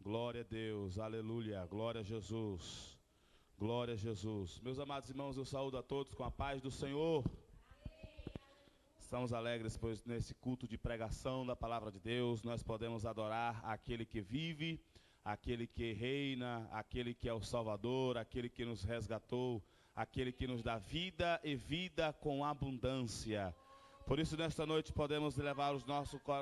Glória a Deus, aleluia, glória a Jesus, glória a Jesus. Meus amados irmãos, eu saúdo a todos com a paz do Senhor. Estamos alegres, pois nesse culto de pregação da palavra de Deus, nós podemos adorar aquele que vive, aquele que reina, aquele que é o Salvador, aquele que nos resgatou, aquele que nos dá vida e vida com abundância. Por isso, nesta noite, podemos levar o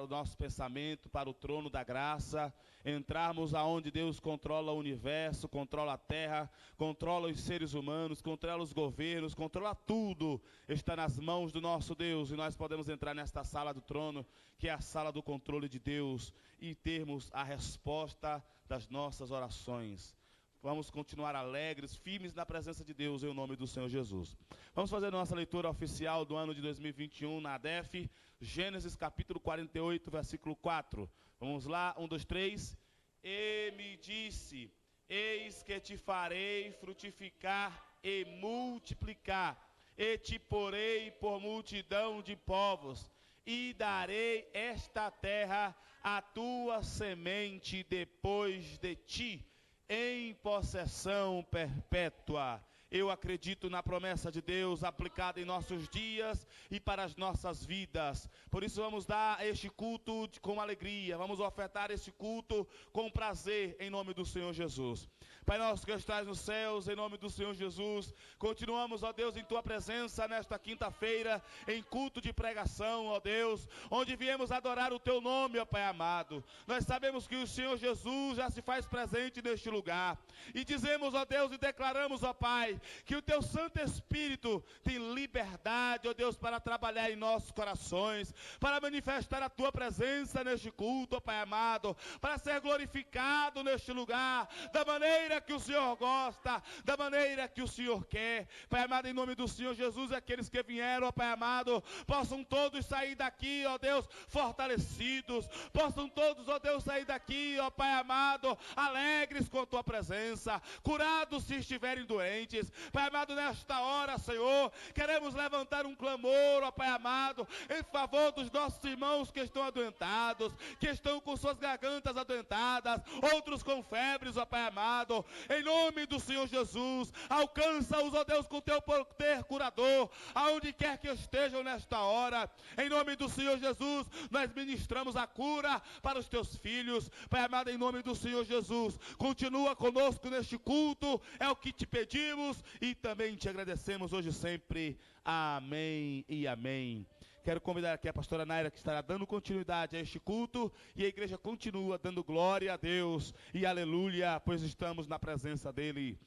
nosso pensamento para o trono da graça, entrarmos aonde Deus controla o universo, controla a terra, controla os seres humanos, controla os governos, controla tudo. Está nas mãos do nosso Deus e nós podemos entrar nesta sala do trono, que é a sala do controle de Deus, e termos a resposta das nossas orações. Vamos continuar alegres, firmes na presença de Deus, em nome do Senhor Jesus. Vamos fazer a nossa leitura oficial do ano de 2021 na ADEF, Gênesis capítulo 48, versículo 4. Vamos lá, 1, 2, 3. E me disse, eis que te farei frutificar e multiplicar, e te porei por multidão de povos, e darei esta terra à tua semente depois de ti, em possessão perpétua. Eu acredito na promessa de Deus aplicada em nossos dias e para as nossas vidas. Por isso vamos dar este culto com alegria, vamos ofertar este culto com prazer em nome do Senhor Jesus. Pai nosso que estás nos céus, em nome do Senhor Jesus, continuamos, ó Deus, em Tua presença nesta quinta-feira, em culto de pregação, ó Deus, onde viemos adorar o Teu nome, ó Pai amado. Nós sabemos que o Senhor Jesus já se faz presente neste lugar, e dizemos, ó Deus, e declaramos, ó Pai, que o Teu Santo Espírito tem liberdade, ó Deus, para trabalhar em nossos corações, para manifestar a Tua presença neste culto, ó Pai amado, para ser glorificado neste lugar, da maneira que o Senhor gosta, da maneira que o Senhor quer. Pai amado, em nome do Senhor Jesus, aqueles que vieram, ó Pai amado, possam todos sair daqui, ó Deus, fortalecidos, possam todos, ó Deus, sair daqui, ó Pai amado, alegres com a Tua presença, curados se estiverem doentes. Pai amado, nesta hora, Senhor, queremos levantar um clamor, ó Pai amado, em favor dos nossos irmãos que estão adoentados, que estão com suas gargantas adoentadas, outros com febres, ó Pai amado. Em nome do Senhor Jesus, alcança-os, ó Deus, com Teu poder curador, aonde quer que estejam nesta hora. Em nome do Senhor Jesus, nós ministramos a cura para os Teus filhos. Pai amado, em nome do Senhor Jesus, continua conosco neste culto, é o que te pedimos e também te agradecemos hoje e sempre. Amém e amém. Quero convidar aqui a pastora Naira, que estará dando continuidade a este culto, e a igreja continua dando glória a Deus e aleluia, pois estamos na presença dEle.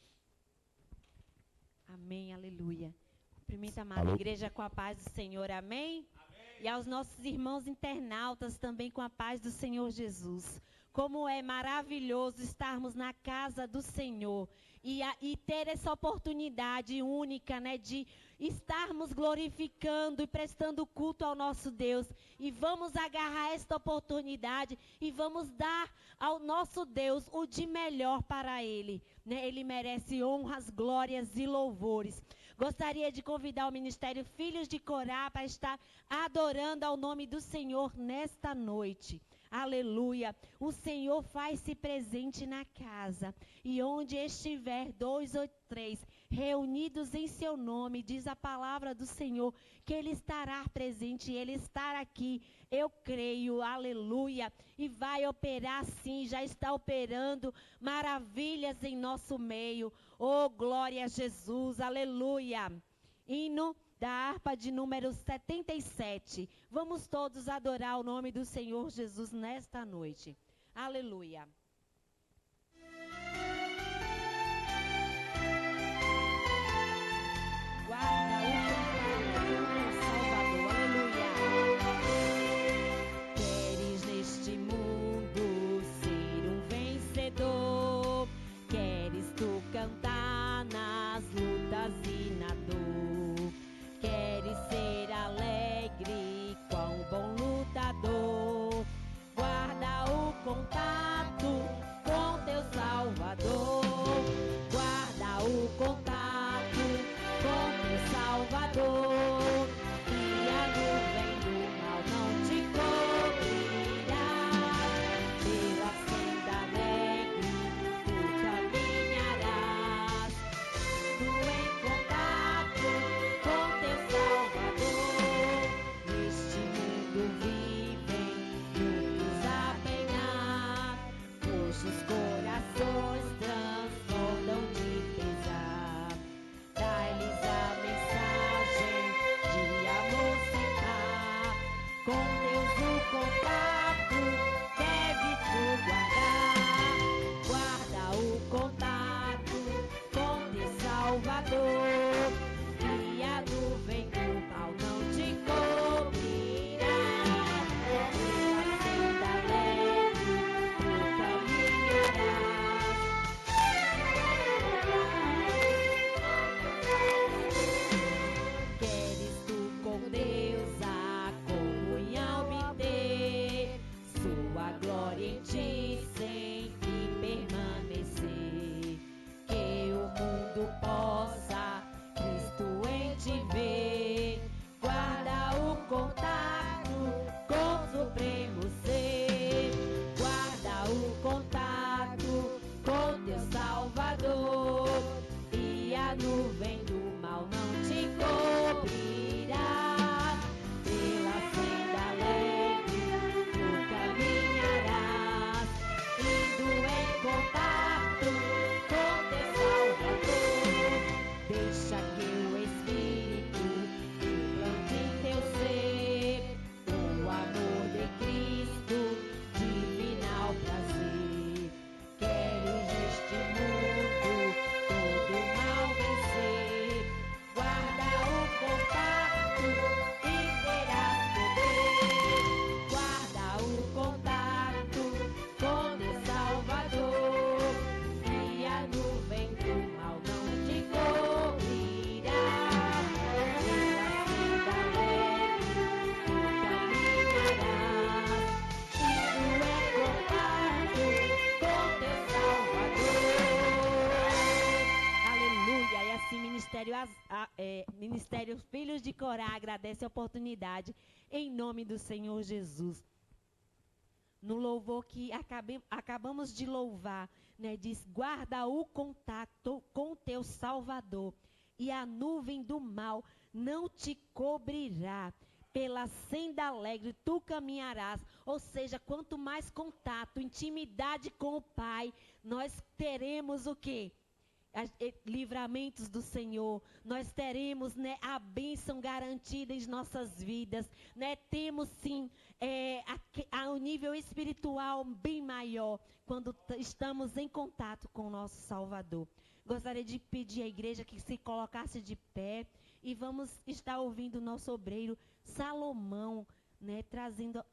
Amém, aleluia. Cumprimento a amada igreja com a paz do Senhor, amém? Amém? E aos nossos irmãos internautas também com a paz do Senhor Jesus. Como é maravilhoso estarmos na casa do Senhor e ter essa oportunidade única, né, de estarmos glorificando e prestando culto ao nosso Deus. E vamos agarrar esta oportunidade e vamos dar ao nosso Deus o de melhor para Ele, né? Ele merece honras, glórias e louvores. Gostaria de convidar o Ministério Filhos de Corá para estar adorando ao nome do Senhor nesta noite. Aleluia. O Senhor faz-se presente na casa, e onde estiver 2 ou 3 reunidos em seu nome, diz a palavra do Senhor, que Ele estará presente, Ele estará aqui. Eu creio, aleluia, e vai operar sim, já está operando maravilhas em nosso meio. Oh, glória a Jesus, aleluia. Hino da harpa de número 77. Vamos todos adorar o nome do Senhor Jesus nesta noite. Aleluia. Guarda o Salvador, aleluia. Queres neste mundo ser um vencedor? Queres tu cantar nas lutas e na dor? Queres ser alegre, quão bom lutador? Guarda o contato Ministério Filhos de Corá agradece a oportunidade em nome do Senhor Jesus. No louvor que acabamos de louvar, né, diz: guarda o contato com o teu Salvador, e a nuvem do mal não te cobrirá. Pela senda alegre tu caminharás. Ou seja, quanto mais contato, intimidade com o Pai, nós teremos o quê? Livramentos do Senhor, nós teremos, né, a bênção garantida em nossas vidas, né? Temos sim a um nível espiritual bem maior quando estamos em contato com o nosso Salvador. Gostaria de pedir à igreja que se colocasse de pé e vamos estar ouvindo o nosso obreiro Salomão, né, trazendo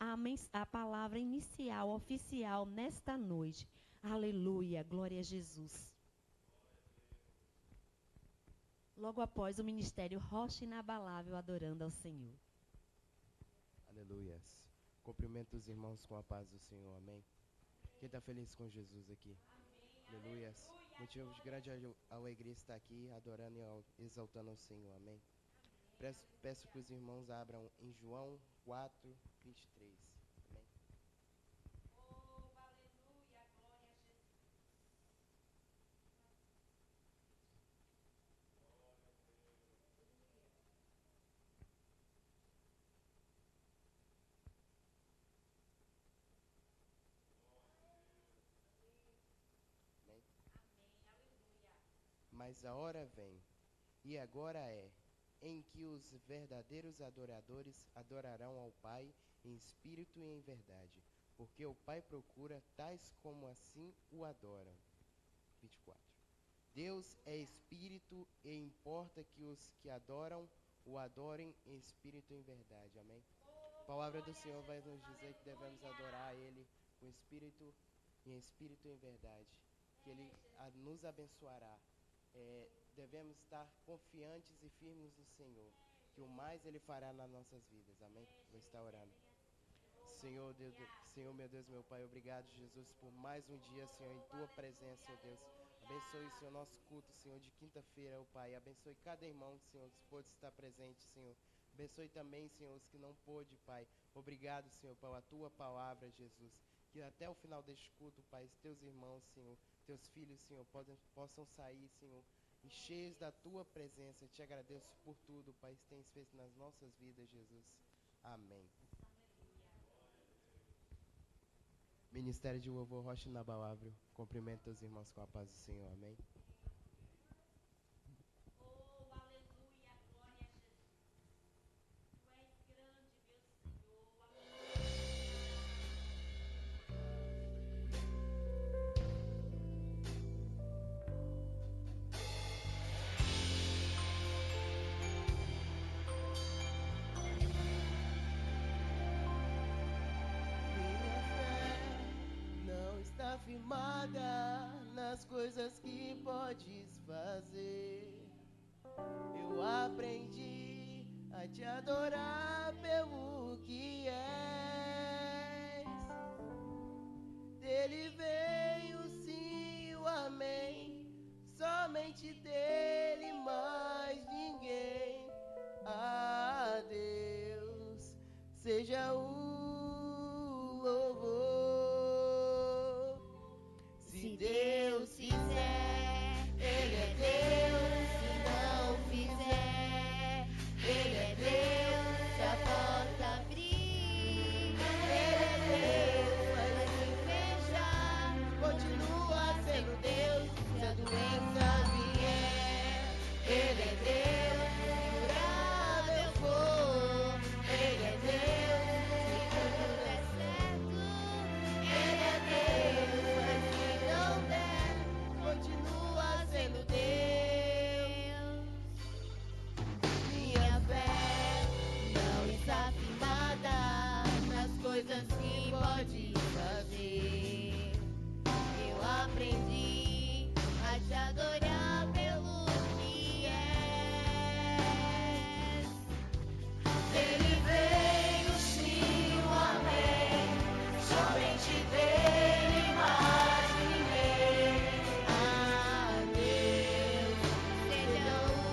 a palavra inicial, oficial nesta noite. Aleluia, glória a Jesus. Logo após o ministério Rocha Inabalável adorando ao Senhor. Aleluias. Cumprimento os irmãos com a paz do Senhor, amém. Quem está feliz com Jesus aqui? Amém. Aleluias. Motivo de grande alegria estar aqui adorando e exaltando ao Senhor, amém. Peço que os irmãos abram em João 4, 23. Amém. Mas a hora vem, e agora é, em que os verdadeiros adoradores adorarão ao Pai em espírito e em verdade, porque o Pai procura tais como assim o adoram. 24. Deus é espírito e importa que os que adoram o adorem em espírito e em verdade. Amém? A palavra do Senhor vai nos dizer que devemos adorar Ele com espírito e em verdade, que Ele nos abençoará. Devemos estar confiantes e firmes no Senhor, que o mais Ele fará nas nossas vidas, amém? Vou estar orando. Senhor, Senhor, meu Deus, meu Pai, obrigado, Jesus, por mais um dia, Senhor, em Tua presença, ó Deus. Abençoe, Senhor, nosso culto, Senhor, de quinta-feira, ó Pai. Abençoe cada irmão, Senhor, que pôde estar presente, Senhor. Abençoe também, Senhor, os que não pôde, Pai. Obrigado, Senhor, pela Tua palavra, Jesus. Que até o final deste culto, Pai, teus irmãos, Senhor, teus filhos, Senhor, possam sair, Senhor, e cheios da Tua presença. Eu te agradeço por tudo, Pai, que tens feito nas nossas vidas, Jesus. Amém. Ministério de Louvor Rocha Inabalável, cumprimento os irmãos com a paz do Senhor, amém. Firmada nas coisas que podes fazer, eu aprendi a te adorar pelo que és. Dele vem o sim, o amém, somente dele, mais ninguém. A Deus seja o louvor. Se Deus fizer, Ele é Deus. Se não fizer, Ele é Deus. Se a porta abrir, Ele é Deus. Mas se fechar, continua sendo Deus. Se a doença vier, Ele é Deus. Se curar eu for, Ele é Deus. Se tudo der certo, Ele é Deus. Continua sendo Deus. Minha fé não está firmada nas coisas que pode fazer. Eu aprendi a te adorar pelo que és. Ele veio, sim, o amém, somente dele, mais ninguém. A Deus seja o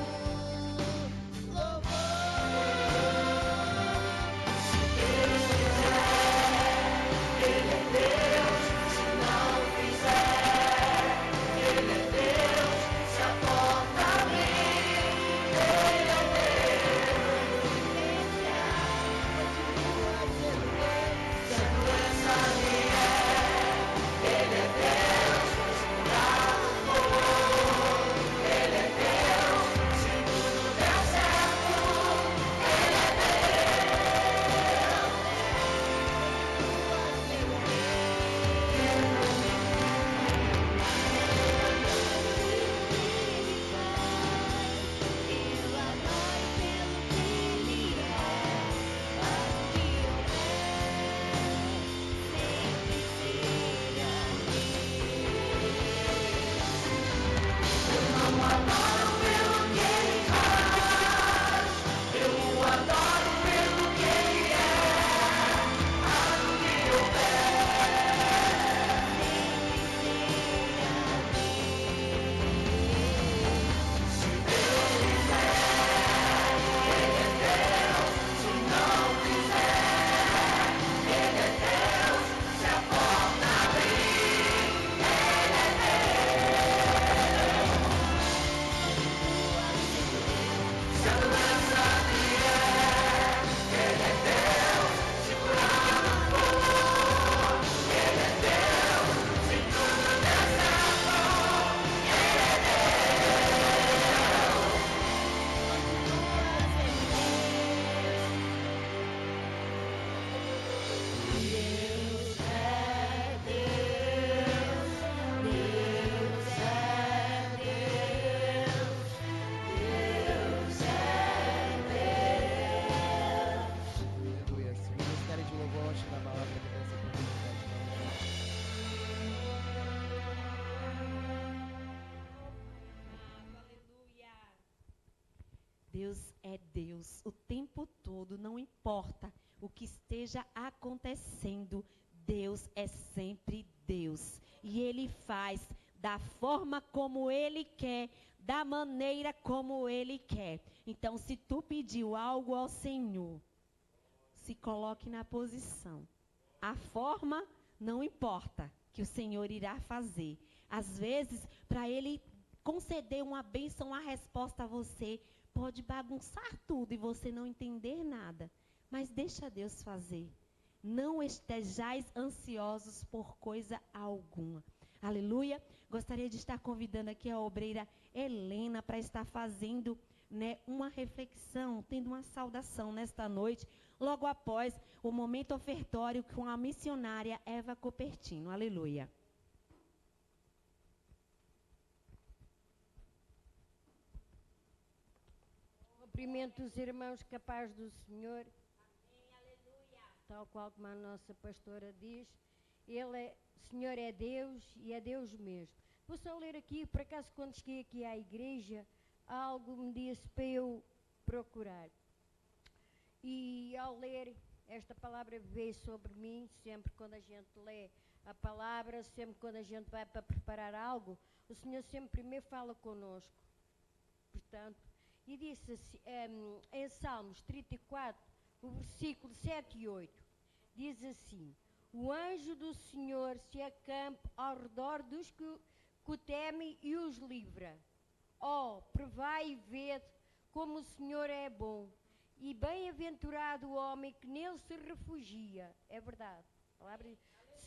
Deus é Deus o tempo todo, não importa o que esteja acontecendo, Deus é sempre Deus. E Ele faz da forma como Ele quer, da maneira como Ele quer. Então, se tu pediu algo ao Senhor, se coloque na posição. A forma não importa, que o Senhor irá fazer. Às vezes, para Ele conceder uma bênção, uma resposta a você, pode bagunçar tudo e você não entender nada. Mas deixa Deus fazer. Não estejais ansiosos por coisa alguma. Aleluia. Gostaria de estar convidando aqui a obreira Helena para estar fazendo, uma reflexão, tendo uma saudação nesta noite, logo após o momento ofertório com a missionária Eva Copertino. Aleluia. Cumprimento os irmãos capazes do Senhor. Amém, aleluia. Tal qual como a nossa pastora diz, o Senhor é Deus e é Deus mesmo. Vou só ler aqui, por acaso quando cheguei aqui à igreja, algo me disse para eu procurar. E ao ler, esta palavra veio sobre mim, sempre quando a gente lê a palavra, sempre quando a gente vai para preparar algo, o Senhor sempre primeiro fala conosco. Portanto, e disse assim, em Salmos 34, o versículo 7 e 8, diz assim: o anjo do Senhor se acampa ao redor dos que o temem e os livra. Provai e vede como o Senhor é bom, e bem-aventurado o homem que nele se refugia. É verdade.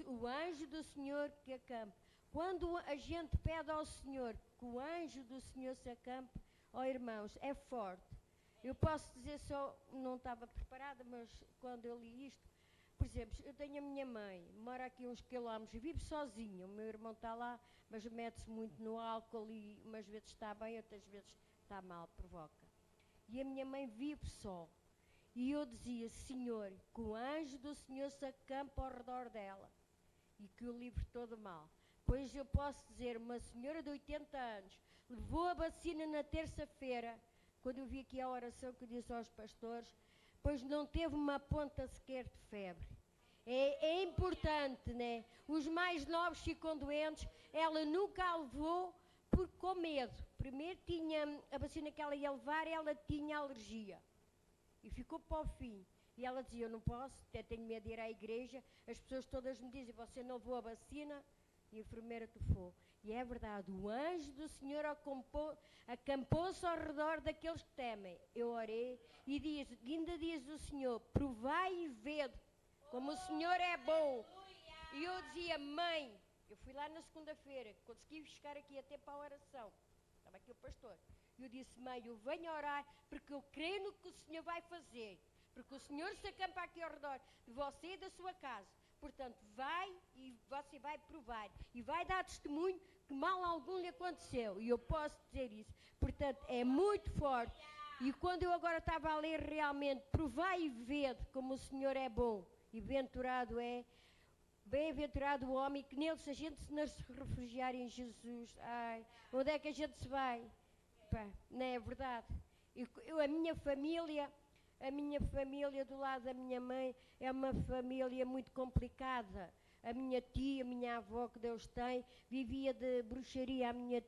O anjo do Senhor que acampa. Quando a gente pede ao Senhor que o anjo do Senhor se acampe, irmãos, é forte. Eu posso dizer só, não estava preparada, mas quando eu li isto, por exemplo, eu tenho a minha mãe, mora aqui uns quilómetros, vive sozinha, o meu irmão está lá, mas mete-se muito no álcool e umas vezes está bem, outras vezes está mal, provoca. E a minha mãe vive só. E eu dizia, Senhor, que o anjo do Senhor se acampa ao redor dela e que o livre todo mal. Pois eu posso dizer, uma senhora de 80 anos, levou a vacina na terça-feira, quando eu vi aqui a oração que eu disse aos pastores, pois não teve uma ponta sequer de febre. É importante, né? Os mais novos ficam doentes, ela nunca a levou com medo. Primeiro tinha a vacina que ela ia levar, ela tinha alergia. E ficou para o fim. E ela dizia, eu não posso, até tenho medo de ir à igreja. As pessoas todas me dizem, você não levou a vacina? E a enfermeira tofou. E é verdade, o anjo do Senhor acampou-se ao redor daqueles que temem. Eu orei e ainda diz o Senhor, provai e vede como o Senhor é bom. E eu dizia, mãe, eu fui lá na segunda-feira, consegui chegar aqui até para a oração. Estava aqui o pastor. E eu disse, mãe, eu venho orar porque eu creio no que o Senhor vai fazer. Porque o Senhor se acampa aqui ao redor de você e da sua casa. Portanto, vai e você vai provar. E vai dar testemunho que mal algum lhe aconteceu. E eu posso dizer isso. Portanto, é muito forte. E quando eu agora estava a ler realmente, provai e vede como o Senhor é bom. E bem-aventurado o homem que nele, se a gente se refugiar em Jesus, onde é que a gente se vai? Não é verdade? A minha família do lado da minha mãe é uma família muito complicada. A minha tia, a minha avó, que Deus tem, vivia de bruxaria. A minha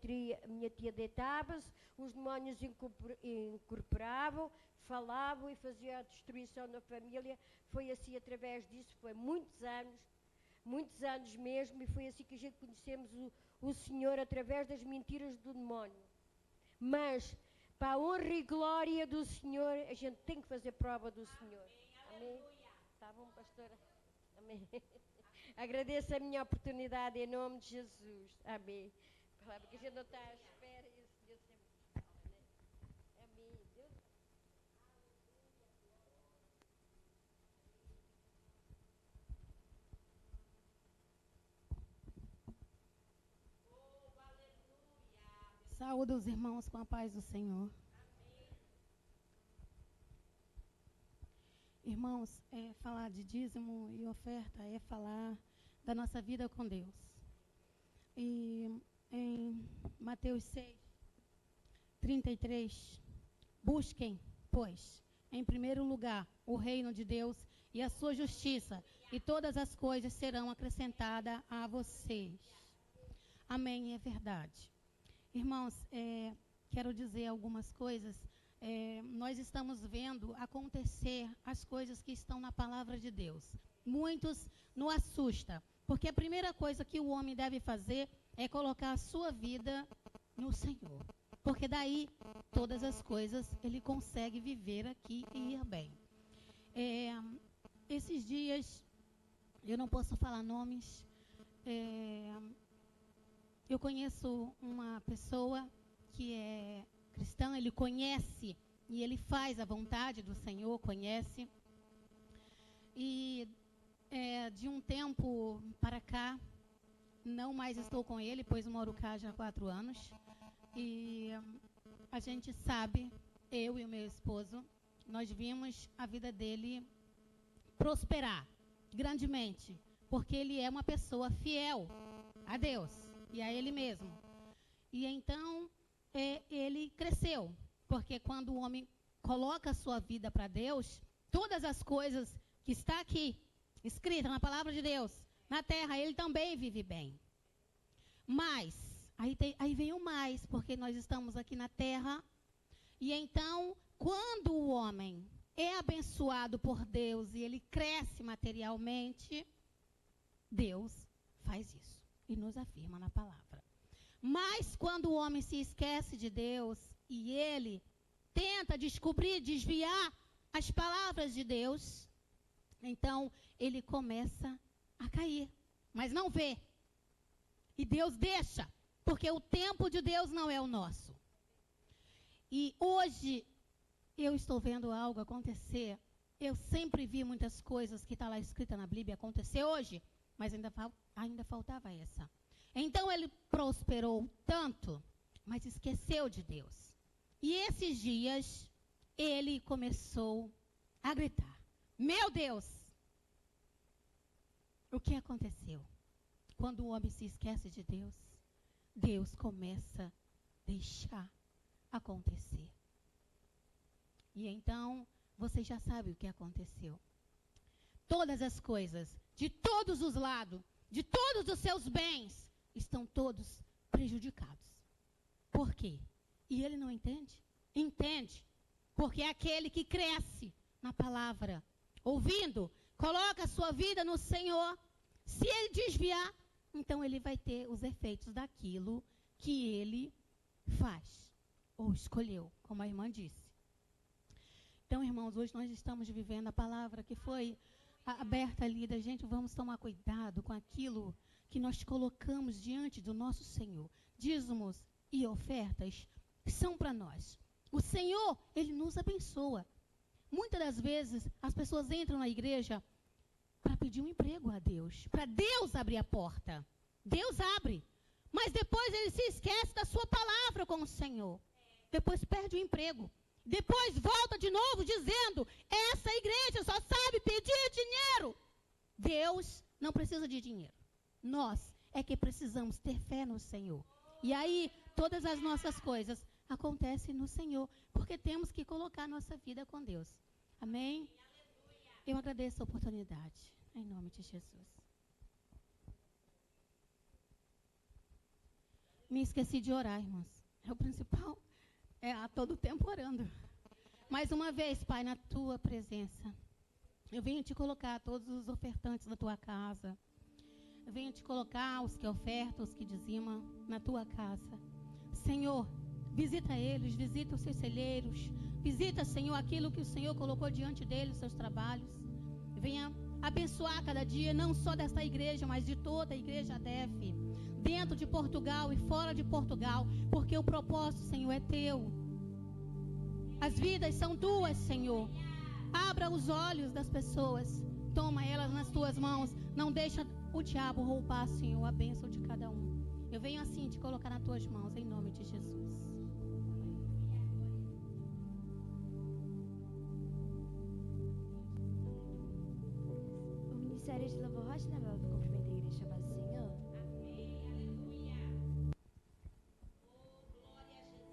tia deitava-se, os demónios incorporavam, falavam e faziam a destruição da família. Foi assim através disso, foi muitos anos mesmo, e foi assim que a gente conhecemos o Senhor, através das mentiras do demónio. Mas, para a honra e glória do Senhor, a gente tem que fazer prova do Senhor. Amém? Está bom, pastora? Amém. Agradeço a minha oportunidade em nome de Jesus. Amém. Palavra que a gente não está à espera e o Senhor sempre fala, né? Amém. Deus. Saúde os irmãos com a paz do Senhor. Irmãos, falar de dízimo e oferta é falar da nossa vida com Deus. E em Mateus 6, 33, Busquem, pois, em primeiro lugar, o reino de Deus e a sua justiça, e todas as coisas serão acrescentadas a vocês. Amém, é verdade. Irmãos, quero dizer algumas coisas. Nós estamos vendo acontecer as coisas que estão na palavra de Deus. Muitos nos assustam, porque a primeira coisa que o homem deve fazer é colocar a sua vida no Senhor. Porque daí, todas as coisas, ele consegue viver aqui e ir bem. Esses dias, eu não posso falar nomes, eu conheço uma pessoa que é cristã, ele conhece e ele faz a vontade do Senhor, conhece. E de um tempo para cá, não mais estou com ele, pois moro cá já há 4 anos. E a gente sabe, eu e o meu esposo, nós vimos a vida dele prosperar grandemente, porque ele é uma pessoa fiel a Deus e a ele mesmo. E então ele cresceu, porque quando o homem coloca a sua vida para Deus, todas as coisas que está aqui, escrita na palavra de Deus, na terra, ele também vive bem. Mas, aí vem o mais, porque nós estamos aqui na terra, e então, quando o homem é abençoado por Deus e ele cresce materialmente, Deus faz isso e nos afirma na palavra. Mas quando o homem se esquece de Deus e ele tenta desviar as palavras de Deus, então ele começa a cair, mas não vê. E Deus deixa, porque o tempo de Deus não é o nosso. E hoje eu estou vendo algo acontecer. Eu sempre vi muitas coisas que está lá escrita na Bíblia acontecer hoje, mas ainda faltava essa. Então ele prosperou tanto, mas esqueceu de Deus. E esses dias ele começou a gritar: meu Deus! O que aconteceu? Quando o homem se esquece de Deus, Deus começa a deixar acontecer. E então, você já sabe o que aconteceu. Todas as coisas, de todos os lados, de todos os seus bens, estão todos prejudicados. Por quê? E ele não entende? Entende. Porque é aquele que cresce na palavra, ouvindo, coloca a sua vida no Senhor. Se ele desviar, então ele vai ter os efeitos daquilo que ele faz, ou escolheu, como a irmã disse. Então, irmãos, hoje nós estamos vivendo a palavra que foi aberta ali da gente. Vamos tomar cuidado com aquilo que nós colocamos diante do nosso Senhor. Dízimos e ofertas são para nós. O Senhor, Ele nos abençoa. Muitas das vezes, as pessoas entram na igreja para pedir um emprego a Deus, para Deus abrir a porta. Deus abre, mas depois ele se esquece da sua palavra com o Senhor. Depois perde o emprego. Depois volta de novo dizendo: essa igreja só sabe pedir dinheiro. Deus não precisa de dinheiro. Nós é que precisamos ter fé no Senhor. E aí, todas as nossas coisas acontecem no Senhor, porque temos que colocar nossa vida com Deus. Amém? Eu agradeço a oportunidade. Em nome de Jesus. Me esqueci de orar, irmãos. É o principal. É a todo tempo orando. Mais uma vez, Pai, na tua presença, eu venho te colocar todos os ofertantes da tua casa. Eu venho te colocar os que ofertam, os que dizimam na tua casa. Senhor, visita eles, visita os seus celeiros. Visita, Senhor, aquilo que o Senhor colocou diante deles, os seus trabalhos. Venha abençoar cada dia, não só desta igreja, mas de toda a igreja DEF, dentro de Portugal e fora de Portugal, porque o propósito, Senhor, é teu. As vidas são tuas, Senhor. Abra os olhos das pessoas, toma elas nas tuas mãos, não deixa o diabo roubar, Senhor, a bênção de cada um. Eu venho assim te colocar nas tuas mãos, em nome de Jesus. O Ministério de Louvor Rocha Naval cumprimenta a igreja, paz do Senhor. Amém, aleluia. Oh, glória a Jesus.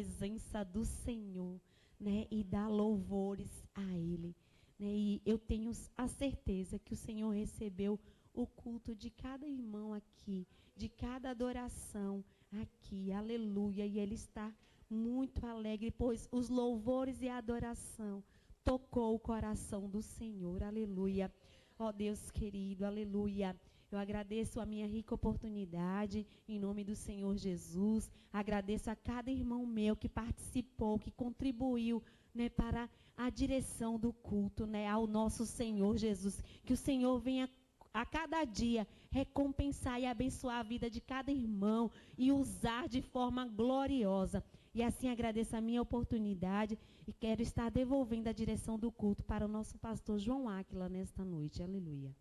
presença do Senhor, né, e dar louvores a Ele. Né, e eu tenho a certeza que o Senhor recebeu o culto de cada irmão aqui, de cada adoração aqui, aleluia, e Ele está muito alegre, pois os louvores e a adoração tocou o coração do Senhor, aleluia. Ó Deus querido, aleluia. Eu agradeço a minha rica oportunidade, em nome do Senhor Jesus. Agradeço a cada irmão meu que participou, que contribuiu, né, para a direção do culto, né, ao nosso Senhor Jesus. Que o Senhor venha a cada dia recompensar e abençoar a vida de cada irmão e usar de forma gloriosa. E assim agradeço a minha oportunidade e quero estar devolvendo a direção do culto para o nosso pastor João Áquila nesta noite. Aleluia.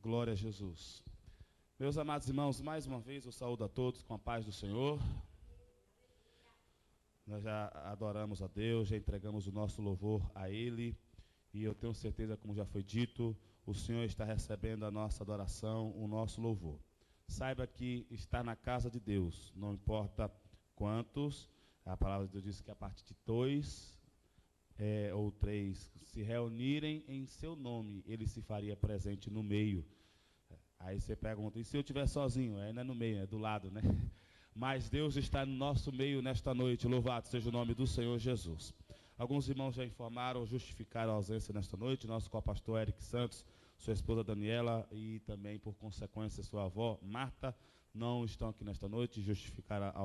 Glória a Jesus. Meus amados irmãos, mais uma vez eu saúdo a todos com a paz do Senhor. Nós já adoramos a Deus, já entregamos o nosso louvor a Ele. E eu tenho certeza, como já foi dito, o Senhor está recebendo a nossa adoração, o nosso louvor. Saiba que está na casa de Deus, não importa quantos, a palavra de Deus diz que a partir de 2 ou 3 se reunirem em seu nome, Ele se faria presente no meio. Aí você pergunta, e se eu estiver sozinho? Não é no meio, é do lado, né? Mas Deus está no nosso meio nesta noite, louvado seja o nome do Senhor Jesus. Alguns irmãos já informaram, justificaram a ausência nesta noite, nosso co-pastor Eric Santos, sua esposa Daniela e também, por consequência, sua avó Marta, não estão aqui nesta noite, justificaram a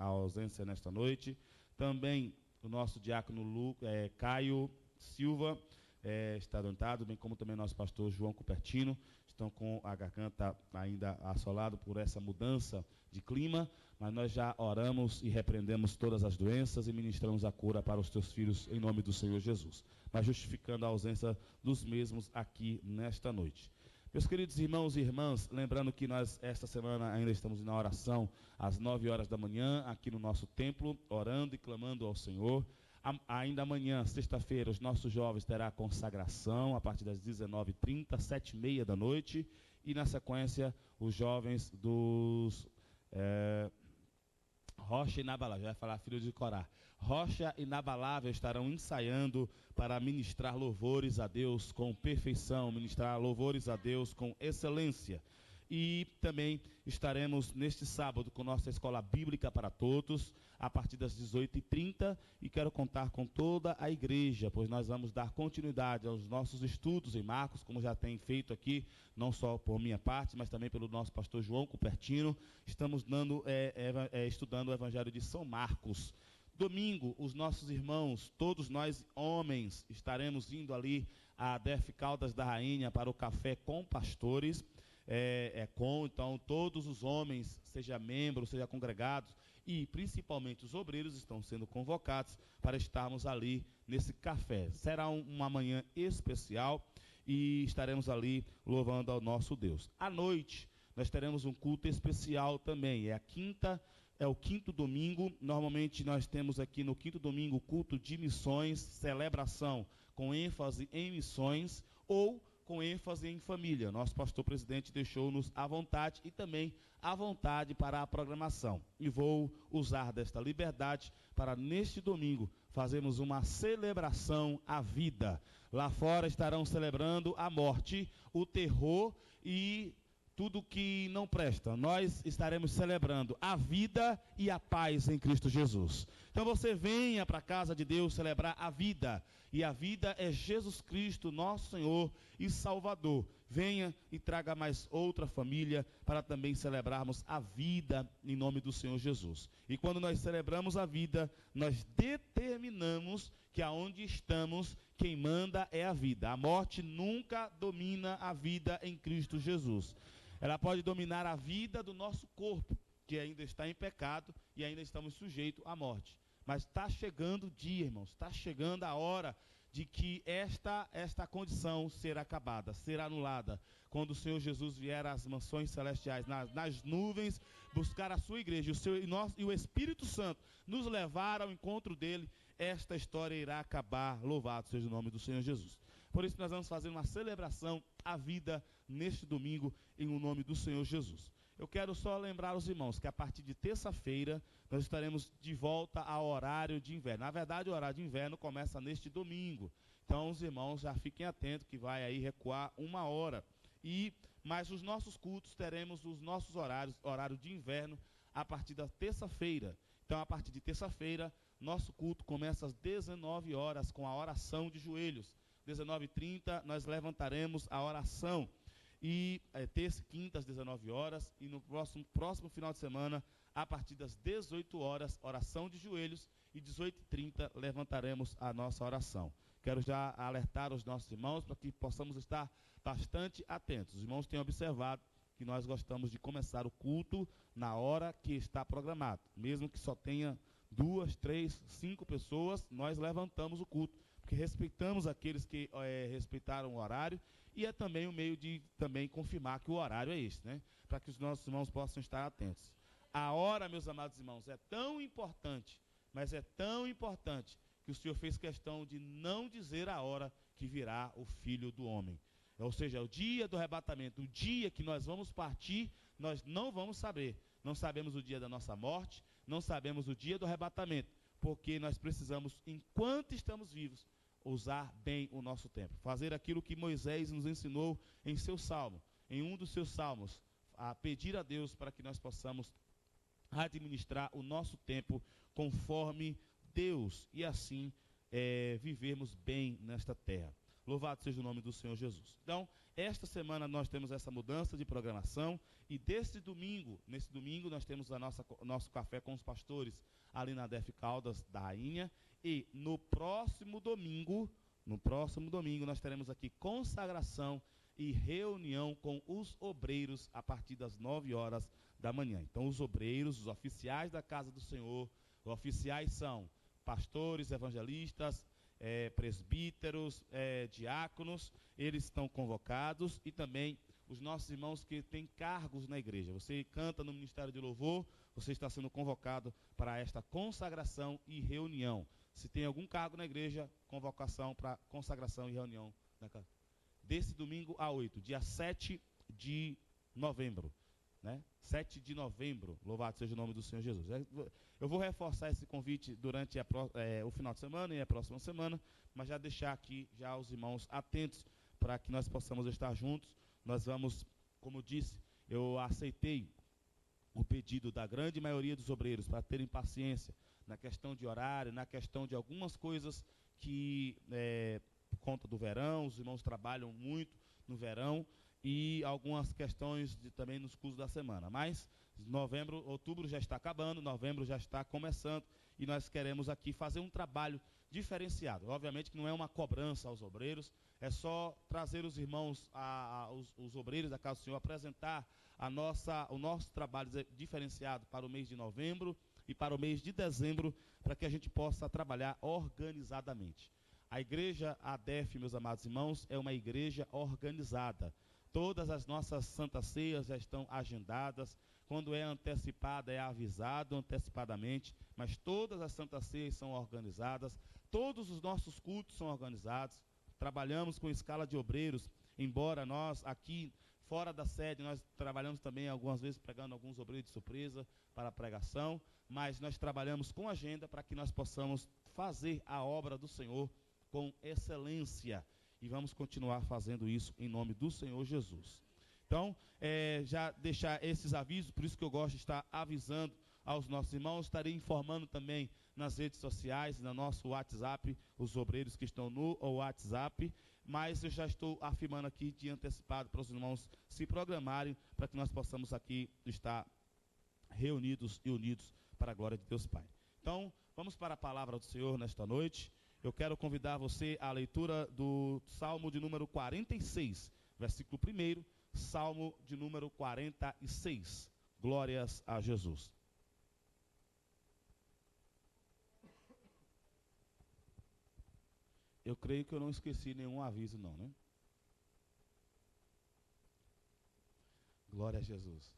ausência nesta noite. Também o nosso diácono Caio Silva está doentado, bem como também nosso pastor João Cupertino, estão com a garganta ainda assolado por essa mudança de clima, mas nós já oramos e repreendemos todas as doenças e ministramos a cura para os teus filhos em nome do Senhor Jesus, mas justificando a ausência dos mesmos aqui nesta noite. Meus queridos irmãos e irmãs, lembrando que nós esta semana ainda estamos na oração às 9 horas da manhã aqui no nosso templo, orando e clamando ao Senhor. Ainda amanhã, sexta-feira, os nossos jovens terão a consagração a partir das 19h30, 7h30 da noite. E na sequência, os jovens dos Rocha Inabalável, já vai falar filho de Corá. Rocha Inabalável estarão ensaiando para ministrar louvores a Deus com perfeição, ministrar louvores a Deus com excelência. E também estaremos neste sábado com nossa escola bíblica para todos, a partir das 18h30, e quero contar com toda a igreja, pois nós vamos dar continuidade aos nossos estudos em Marcos, como já tem feito aqui, não só por minha parte, mas também pelo nosso pastor João Cupertino. Estamos estudando o Evangelho de São Marcos. Domingo, os nossos irmãos, todos nós homens, estaremos indo ali a DF Caldas da Rainha para o café com pastores. Então todos os homens, seja membros, seja congregados e principalmente os obreiros estão sendo convocados para estarmos ali nesse café. Será uma manhã especial e estaremos ali louvando ao nosso Deus. À noite nós teremos um culto especial também, é o quinto domingo. Normalmente nós temos aqui no quinto domingo culto de missões, celebração com ênfase em missões ou com ênfase em família. Nosso pastor presidente deixou-nos à vontade e também à vontade para a programação. E vou usar desta liberdade para, neste domingo, fazermos uma celebração à vida. Lá fora estarão celebrando a morte, o terror e tudo que não presta. Nós estaremos celebrando a vida e a paz em Cristo Jesus. Então você venha para a casa de Deus celebrar a vida. E a vida é Jesus Cristo, nosso Senhor e Salvador. Venha e traga mais outra família para também celebrarmos a vida em nome do Senhor Jesus. E quando nós celebramos a vida, nós determinamos que aonde estamos, quem manda é a vida. A morte nunca domina a vida em Cristo Jesus. Ela pode dominar a vida do nosso corpo, que ainda está em pecado e ainda estamos sujeitos à morte. Mas está chegando o dia, irmãos, está chegando a hora de que esta condição será acabada, será anulada. Quando o Senhor Jesus vier às mansões celestiais, nas nuvens, buscar a sua igreja, e o Espírito Santo nos levar ao encontro dele, esta história irá acabar. Louvado seja o nome do Senhor Jesus. Por isso nós vamos fazer uma celebração à vida neste domingo, em o nome do Senhor Jesus. eu quero só lembrar os irmãos que a partir de terça-feira nós estaremos de volta ao horário de inverno. Na verdade, o horário de inverno começa neste domingo. Então, os irmãos já fiquem atentos que vai aí recuar 1 hora. Mas os nossos cultos teremos os nossos horário de inverno a partir da terça-feira. Então, a partir de terça-feira, nosso culto começa às 19 horas com a oração de joelhos. 19h30 nós levantaremos a oração. E terça e quinta às 19 horas. E no próximo final de semana, a partir das 18 horas, oração de joelhos. E 18h30 levantaremos a nossa oração. Quero já alertar os nossos irmãos para que possamos estar bastante atentos. Os irmãos têm observado que nós gostamos de começar o culto na hora que está programado. Mesmo que só tenha 2, 3, 5 pessoas, nós levantamos o culto, porque respeitamos aqueles que respeitaram o horário, e é também um meio de também confirmar que o horário é este, né? Para que os nossos irmãos possam estar atentos. A hora, meus amados irmãos, é tão importante, mas é tão importante, que o Senhor fez questão de não dizer a hora que virá o Filho do Homem. Ou seja, o dia do arrebatamento, o dia que nós vamos partir, nós não vamos saber. Não sabemos o dia da nossa morte, não sabemos o dia do arrebatamento, porque nós precisamos, enquanto estamos vivos, usar bem o nosso tempo. Fazer aquilo que Moisés nos ensinou em seu salmo, em um dos seus salmos, a pedir a Deus para que nós possamos administrar o nosso tempo conforme Deus, e assim vivermos bem nesta terra. Louvado seja o nome do Senhor Jesus. Então, esta semana nós temos essa mudança de programação, e nesse domingo nós temos nosso café com os pastores ali na DF Caldas da Rainha, e no próximo domingo nós teremos aqui consagração e reunião com os obreiros a partir das 9 horas da manhã. Então, os obreiros, os oficiais da casa do Senhor, os oficiais são pastores, evangelistas, presbíteros, diáconos, eles estão convocados, e também os nossos irmãos que têm cargos na igreja. Você canta no Ministério de Louvor, você está sendo convocado para esta consagração e reunião. Se tem algum cargo na igreja, convocação para consagração e reunião. Desse domingo a 8, dia 7 de novembro. Né? 7 de novembro, louvado seja o nome do Senhor Jesus. Eu vou reforçar esse convite durante o final de semana e a próxima semana, mas já deixar aqui já os irmãos atentos para que nós possamos estar juntos. Nós vamos, como eu disse, eu aceitei o pedido da grande maioria dos obreiros para terem paciência na questão de horário, na questão de algumas coisas que, por conta do verão, os irmãos trabalham muito no verão, e algumas questões também nos cursos da semana. Mas outubro já está acabando, novembro já está começando, e nós queremos aqui fazer um trabalho diferenciado. Obviamente que não é uma cobrança aos obreiros, é só trazer os irmãos, os obreiros da Casa do Senhor, apresentar o nosso trabalho diferenciado para o mês de novembro e para o mês de dezembro, para que a gente possa trabalhar organizadamente. A igreja ADEF, meus amados irmãos, é uma igreja organizada. Todas as nossas santas ceias já estão agendadas. Quando é antecipada, é avisado antecipadamente, mas todas as santas ceias são organizadas. Todos os nossos cultos são organizados. Trabalhamos com escala de obreiros, embora nós aqui fora da sede, nós trabalhamos também algumas vezes pregando alguns obreiros de surpresa para a pregação, mas nós trabalhamos com agenda para que nós possamos fazer a obra do Senhor com excelência. E vamos continuar fazendo isso em nome do Senhor Jesus. Então, já deixar esses avisos, por isso que eu gosto de estar avisando aos nossos irmãos. Estarei informando também nas redes sociais, no nosso WhatsApp, os obreiros que estão no WhatsApp, mas eu já estou afirmando aqui de antecipado para os irmãos se programarem, para que nós possamos aqui estar reunidos e unidos para a glória de Deus Pai. Então, vamos para a palavra do Senhor nesta noite. Eu quero convidar você à leitura do Salmo de número 46, versículo 1, Salmo de número 46. Glórias a Jesus. Eu creio que eu não esqueci nenhum aviso não, né? Glória a Jesus.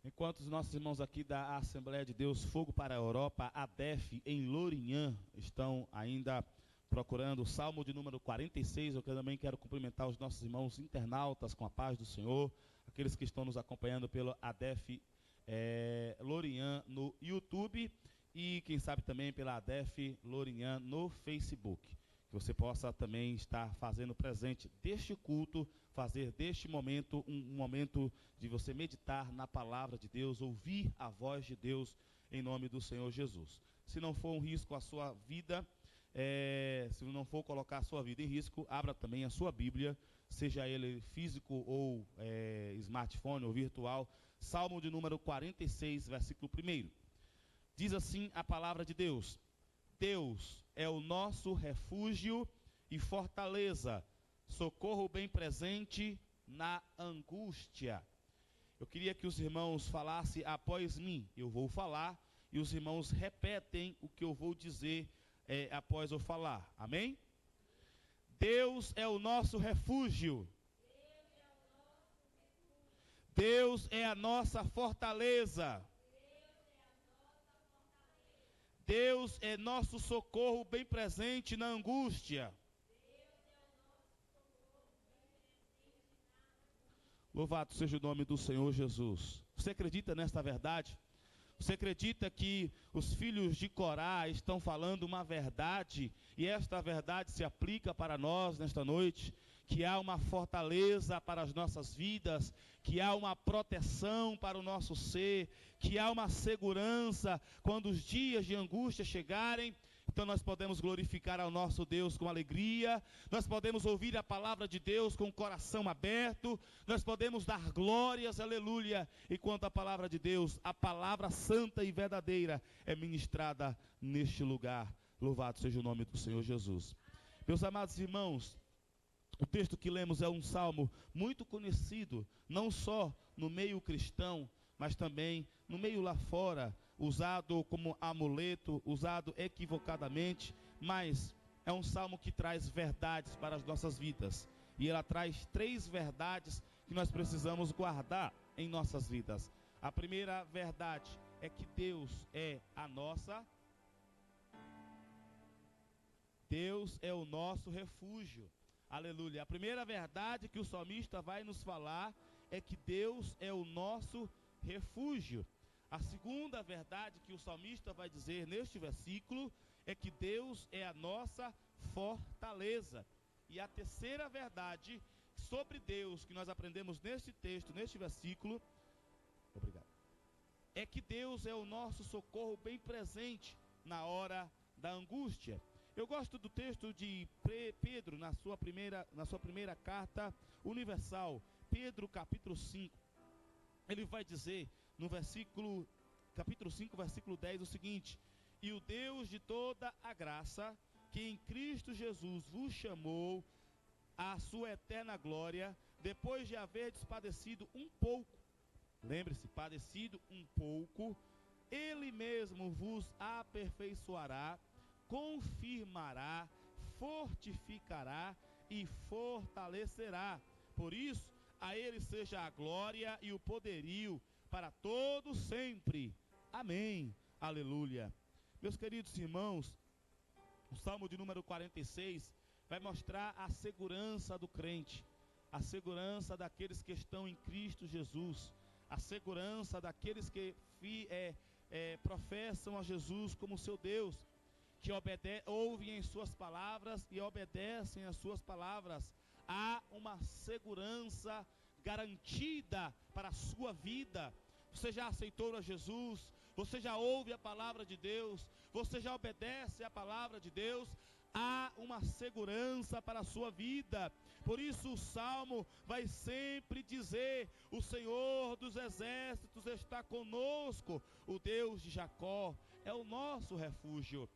Enquanto os nossos irmãos aqui da Assembleia de Deus Fogo para a Europa, ADEF, em Lourinhã, estão ainda procurando o Salmo de número 46, eu também quero cumprimentar os nossos irmãos internautas com a paz do Senhor, aqueles que estão nos acompanhando pelo ADEF Lorian no YouTube e quem sabe também pela ADEF Lorian no Facebook. Que você possa também estar fazendo presente deste culto, fazer deste momento um momento de você meditar na palavra de Deus, ouvir a voz de Deus em nome do Senhor Jesus. Se não for um risco a sua vida, se não for colocar a sua vida em risco, abra também a sua Bíblia, seja ele físico ou smartphone ou virtual, Salmo de número 46, versículo 1. Diz assim a palavra de Deus: Deus é o nosso refúgio e fortaleza, socorro bem presente na angústia. Eu queria que os irmãos falassem após mim. Eu vou falar e os irmãos repetem o que eu vou dizer após eu falar. Amém? Deus é o nosso refúgio. Deus é a nossa fortaleza. Deus é nosso socorro bem presente na angústia. Louvado seja o nome do Senhor Jesus. Você acredita nesta verdade? Você acredita que os filhos de Corá estão falando uma verdade e esta verdade se aplica para nós nesta noite? Que há uma fortaleza para as nossas vidas, que há uma proteção para o nosso ser, que há uma segurança quando os dias de angústia chegarem. Então nós podemos glorificar ao nosso Deus com alegria, nós podemos ouvir a palavra de Deus com o coração aberto, nós podemos dar glórias, aleluia, enquanto a palavra de Deus, a palavra santa e verdadeira é ministrada neste lugar. Louvado seja o nome do Senhor Jesus. Meus amados irmãos, o texto que lemos é um salmo muito conhecido, não só no meio cristão, mas também no meio lá fora, usado como amuleto, usado equivocadamente, mas é um salmo que traz verdades para as nossas vidas. E ela traz 3 verdades que nós precisamos guardar em nossas vidas. A primeira verdade é que Deus é a nossa, Deus é o nosso refúgio. Aleluia. A primeira verdade que o salmista vai nos falar é que Deus é o nosso refúgio. A segunda verdade que o salmista vai dizer neste versículo é que Deus é a nossa fortaleza. E a terceira verdade sobre Deus que nós aprendemos neste texto, neste versículo, é que Deus é o nosso socorro bem presente na hora da angústia. Eu gosto do texto de Pedro na sua primeira carta universal, Pedro capítulo 5. Ele vai dizer no capítulo 5, versículo 10 o seguinte: E o Deus de toda a graça, que em Cristo Jesus vos chamou à sua eterna glória, depois de haverdes padecido um pouco, lembre-se, padecido um pouco, Ele mesmo vos aperfeiçoará, confirmará, fortificará e fortalecerá. Por isso, a Ele seja a glória e o poderio para todos sempre. Amém. Aleluia. Meus queridos irmãos, o Salmo de número 46 vai mostrar a segurança do crente, a segurança daqueles que estão em Cristo Jesus, a segurança daqueles que professam a Jesus como seu Deus, que ouvem em suas palavras e obedecem às suas palavras. Há uma segurança garantida para a sua vida. Você já aceitou a Jesus? Você já ouve a palavra de Deus? Você já obedece à palavra de Deus? Há uma segurança para a sua vida. Por isso o Salmo vai sempre dizer: o Senhor dos exércitos está conosco, o Deus de Jacó é o nosso refúgio.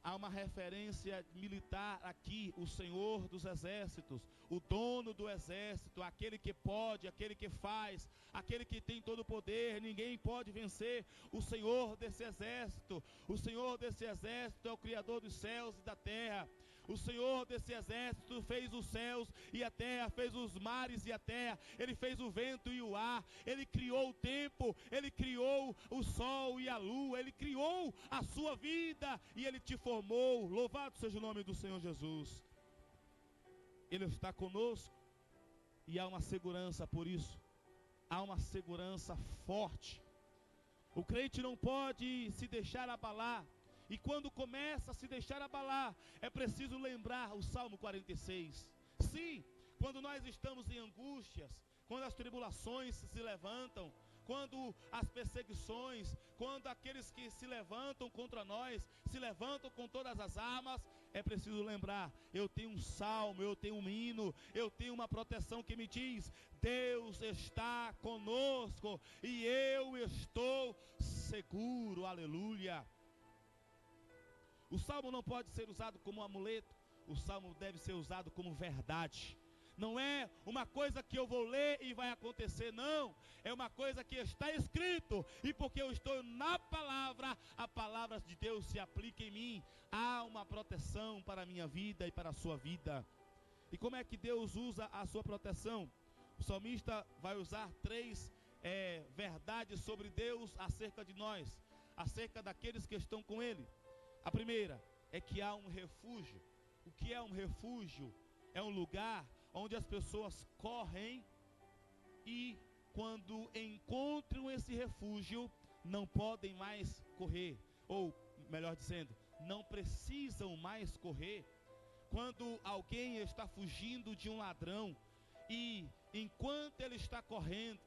Há uma referência militar aqui, o Senhor dos exércitos, o dono do exército, aquele que pode, aquele que faz, aquele que tem todo o poder, ninguém pode vencer o Senhor desse exército. O Senhor desse exército é o Criador dos céus e da terra. O Senhor desse exército fez os céus e a terra, fez os mares e a terra, Ele fez o vento e o ar, Ele criou o tempo, Ele criou o sol e a lua, Ele criou a sua vida e Ele te formou. Louvado seja o nome do Senhor Jesus. Ele está conosco e há uma segurança por isso. Há uma segurança forte. O crente não pode se deixar abalar. E quando começa a se deixar abalar, é preciso lembrar o Salmo 46. Sim, quando nós estamos em angústias, quando as tribulações se levantam, quando as perseguições, quando aqueles que se levantam contra nós, se levantam com todas as armas, é preciso lembrar, eu tenho um salmo, eu tenho um hino, eu tenho uma proteção que me diz, Deus está conosco e eu estou seguro, aleluia. O salmo não pode ser usado como amuleto, o salmo deve ser usado como verdade. Não é uma coisa que eu vou ler e vai acontecer, não. É uma coisa que está escrito. E porque eu estou na palavra, a palavra de Deus se aplica em mim. Há uma proteção para a minha vida e para a sua vida. E como é que Deus usa a sua proteção? O salmista vai usar 3 verdades sobre Deus acerca de nós, acerca daqueles que estão com Ele. A primeira é que há um refúgio. O que é um refúgio? É um lugar onde as pessoas correm e quando encontram esse refúgio, não podem mais correr. Ou, melhor dizendo, não precisam mais correr. Quando alguém está fugindo de um ladrão e enquanto ele está correndo,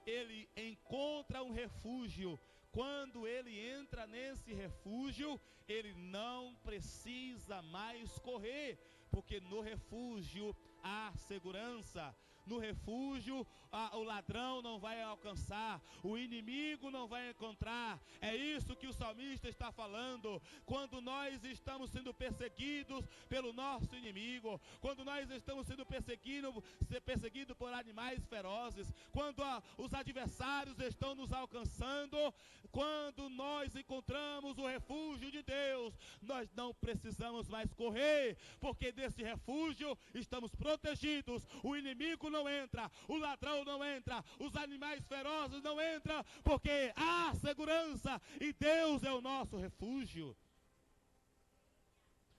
ele encontra um refúgio. Quando ele entra nesse refúgio, ele não precisa mais correr, porque no refúgio há segurança. No refúgio, o ladrão não vai alcançar, o inimigo não vai encontrar. É isso que o salmista está falando. Quando nós estamos sendo perseguidos pelo nosso inimigo, quando nós estamos sendo perseguidos por animais ferozes, quando os adversários estão nos alcançando, quando nós encontramos o refúgio de Deus, nós não precisamos mais correr, porque desse refúgio estamos protegidos. O inimigo não entra, o ladrão não entra, os animais ferozes não entram, porque há segurança e Deus é o nosso refúgio.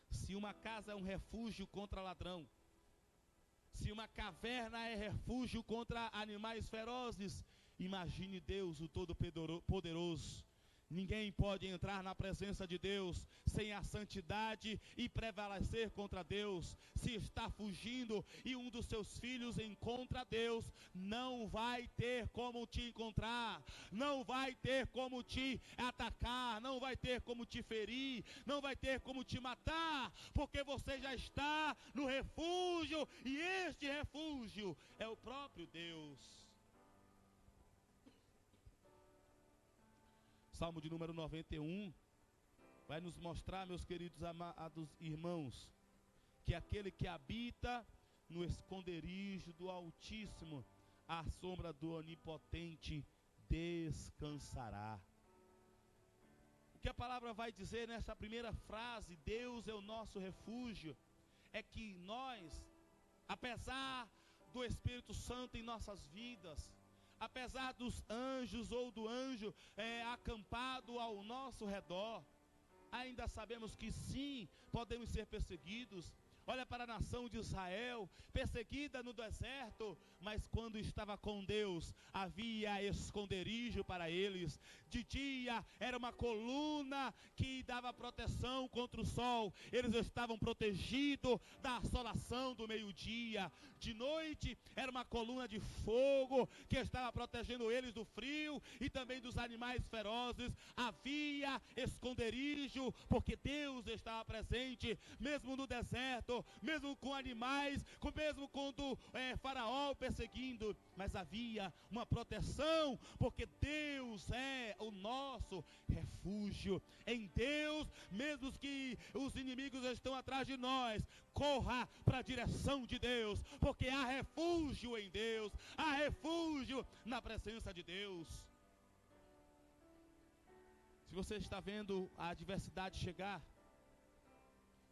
Se uma casa é um refúgio contra ladrão, se uma caverna é refúgio contra animais ferozes, imagine Deus, o Todo-Poderoso. Ninguém pode entrar na presença de Deus sem a santidade e prevalecer contra Deus. Se está fugindo e um dos seus filhos encontra Deus, não vai ter como te encontrar, não vai ter como te atacar, não vai ter como te ferir, não vai ter como te matar, porque você já está no refúgio e este refúgio é o próprio Deus. Salmo de número 91 vai nos mostrar, meus queridos amados irmãos, que aquele que habita no esconderijo do Altíssimo, à sombra do Onipotente, descansará. O que a palavra vai dizer nessa primeira frase, Deus é o nosso refúgio, é que nós, apesar do Espírito Santo em nossas vidas, apesar dos anjos ou do anjo acampado ao nosso redor, ainda sabemos que sim, podemos ser perseguidos. Olha para a nação de Israel, perseguida no deserto, mas quando estava com Deus, havia esconderijo para eles. De dia era uma coluna que dava proteção contra o sol, eles estavam protegidos da assolação do meio-dia. De noite era uma coluna de fogo que estava protegendo eles do frio e também dos animais ferozes. Havia esconderijo, porque Deus estava presente, mesmo no deserto, mesmo com animais, mesmo quando Faraó perseguindo, mas havia uma proteção, porque Deus é o nosso refúgio. Em Deus, mesmo que os inimigos estão atrás de nós, corra para a direção de Deus, porque há refúgio em Deus, há refúgio na presença de Deus. Se você está vendo a adversidade chegar,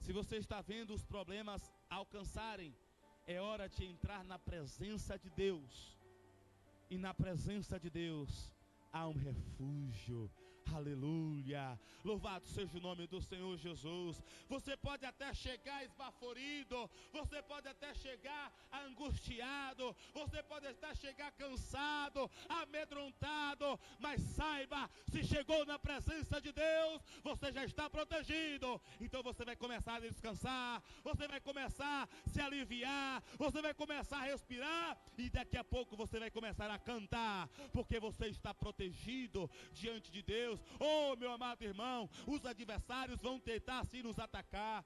Se você está vendo os problemas alcançarem, é hora de entrar na presença de Deus. E na presença de Deus há um refúgio. Aleluia, louvado seja o nome do Senhor Jesus. Você pode até chegar esbaforido, você pode até chegar angustiado, você pode até chegar cansado, amedrontado, mas saiba, se chegou na presença de Deus, você já está protegido. Então você vai começar a descansar, você vai começar a se aliviar, você vai começar a respirar, e daqui a pouco você vai começar a cantar, porque você está protegido diante de Deus. Oh, meu amado irmão, os adversários vão tentar sim nos atacar.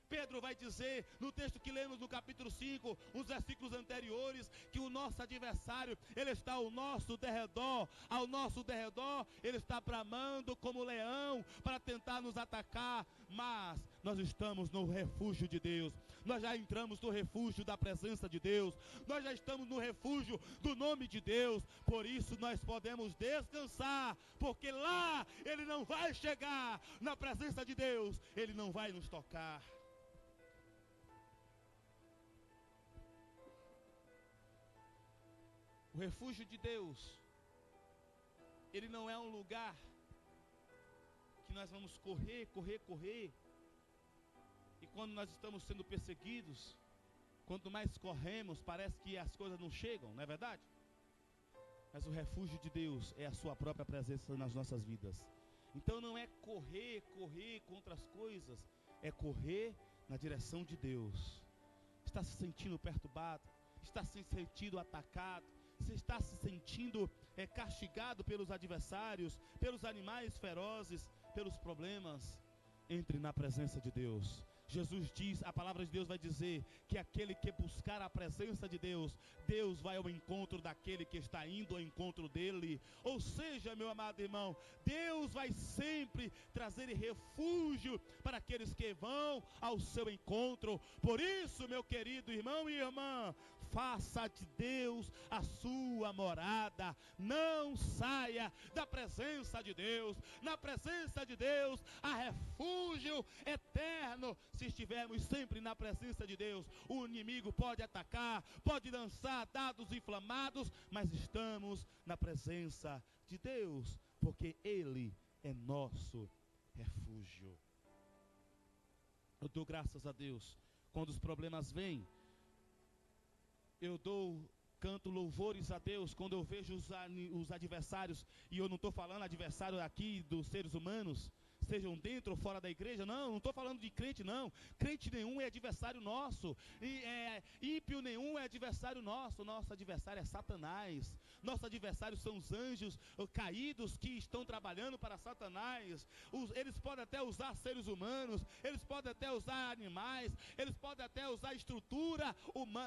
Pedro vai dizer no texto que lemos no capítulo 5, os versículos anteriores, que o nosso adversário, ele está ao nosso derredor, ele está bramando como leão para tentar nos atacar, mas nós estamos no refúgio de Deus, nós já entramos no refúgio da presença de Deus, nós já estamos no refúgio do nome de Deus, por isso nós podemos descansar, porque lá ele não vai chegar, na presença de Deus, ele não vai nos tocar. O refúgio de Deus, ele não é um lugar que nós vamos correr, e quando nós estamos sendo perseguidos, quanto mais corremos, parece que as coisas não chegam, não é verdade? Mas o refúgio de Deus é a sua própria presença nas nossas vidas. Então não é correr contra as coisas, é correr na direção de Deus. Está se sentindo perturbado, está se sentindo atacado, você está se sentindo castigado pelos adversários, pelos animais ferozes, pelos problemas, entre na presença de Deus. Jesus diz, a palavra de Deus vai dizer que aquele que buscar a presença de Deus, Deus vai ao encontro daquele que está indo ao encontro dele. Ou seja, meu amado irmão, Deus vai sempre trazer refúgio para aqueles que vão ao seu encontro. Por isso, meu querido irmão e irmã, faça de Deus a sua morada, não saia da presença de Deus. Na presença de Deus há refúgio eterno. Se estivermos sempre na presença de Deus, o inimigo pode atacar, pode lançar dados inflamados, mas estamos na presença de Deus, porque Ele é nosso refúgio. Eu dou graças a Deus quando os problemas vêm. Eu canto louvores a Deus quando eu vejo os adversários, e eu não estou falando adversário aqui dos seres humanos, sejam dentro ou fora da igreja, não estou falando de crente não, crente nenhum é adversário nosso, ímpio nenhum é adversário nosso, nosso adversário é Satanás, nosso adversário são os anjos caídos que estão trabalhando para Satanás. Eles podem até usar seres humanos, eles podem até usar animais, eles podem até usar estrutura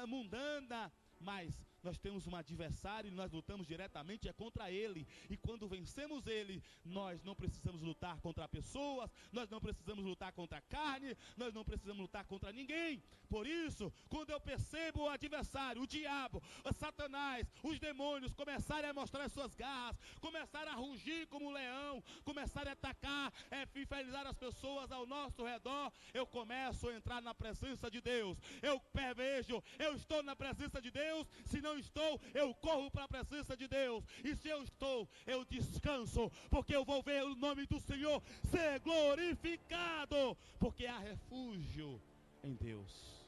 mundana, mas nós temos um adversário e nós lutamos diretamente contra ele, e quando vencemos ele, nós não precisamos lutar contra pessoas, nós não precisamos lutar contra a carne, nós não precisamos lutar contra ninguém. Por isso, quando eu percebo o adversário, o diabo, o Satanás, os demônios começarem a mostrar as suas garras, começarem a rugir como um leão, começarem a atacar, infernizar as pessoas ao nosso redor, eu começo a entrar na presença de Deus. Eu vejo, eu estou na presença de Deus. Se não estou, eu corro para a presença de Deus, e se eu estou, eu descanso, porque eu vou ver o nome do Senhor ser glorificado, porque há refúgio em Deus.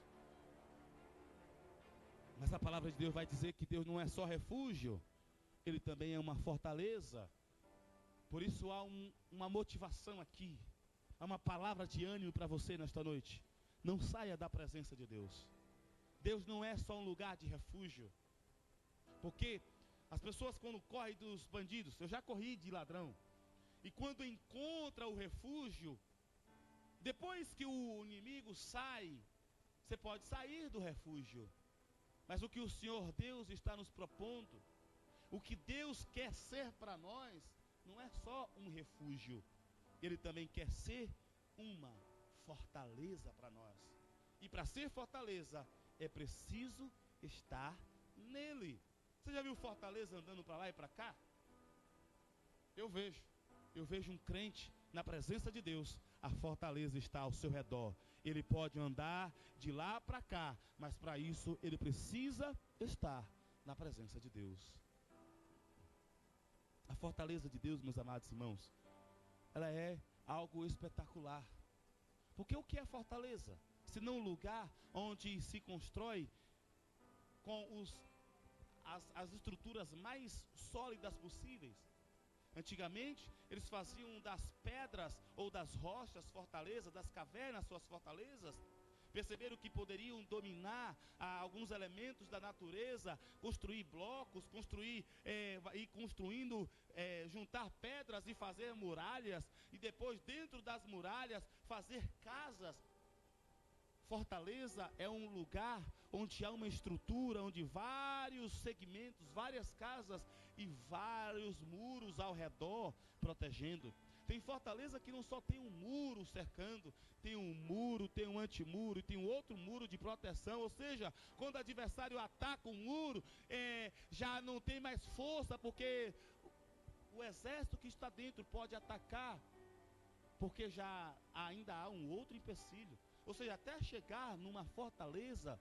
Mas a palavra de Deus vai dizer que Deus não é só refúgio, Ele também é uma fortaleza. Por isso há uma motivação aqui, há uma palavra de ânimo para você nesta noite. Não saia da presença de Deus. Deus não é só um lugar de refúgio, porque as pessoas quando correm dos bandidos, eu já corri de ladrão, e quando encontra o refúgio, depois que o inimigo sai, você pode sair do refúgio, mas o que o Senhor Deus está nos propondo, o que Deus quer ser para nós, não é só um refúgio, Ele também quer ser uma fortaleza para nós, e para ser fortaleza, é preciso estar nele. Você já viu Fortaleza andando para lá e para cá? Eu vejo um crente na presença de Deus, a fortaleza está ao seu redor. Ele pode andar de lá para cá, mas para isso ele precisa estar na presença de Deus. A fortaleza de Deus, meus amados irmãos, ela é algo espetacular. Porque o que é fortaleza? Se não um lugar onde se constrói com as estruturas mais sólidas possíveis. Antigamente, eles faziam das pedras ou das rochas fortalezas, das cavernas suas fortalezas. Perceberam que poderiam dominar alguns elementos da natureza, construir blocos, juntar pedras e fazer muralhas, e depois dentro das muralhas fazer casas. Fortaleza é um lugar onde há uma estrutura, onde vários segmentos, várias casas e vários muros ao redor protegendo. Tem fortaleza que não só tem um muro cercando, tem um muro, tem um antimuro e tem um outro muro de proteção. Ou seja, quando o adversário ataca o muro, já não tem mais força, porque o exército que está dentro pode atacar, porque já ainda há um outro empecilho. Ou seja, até chegar numa fortaleza,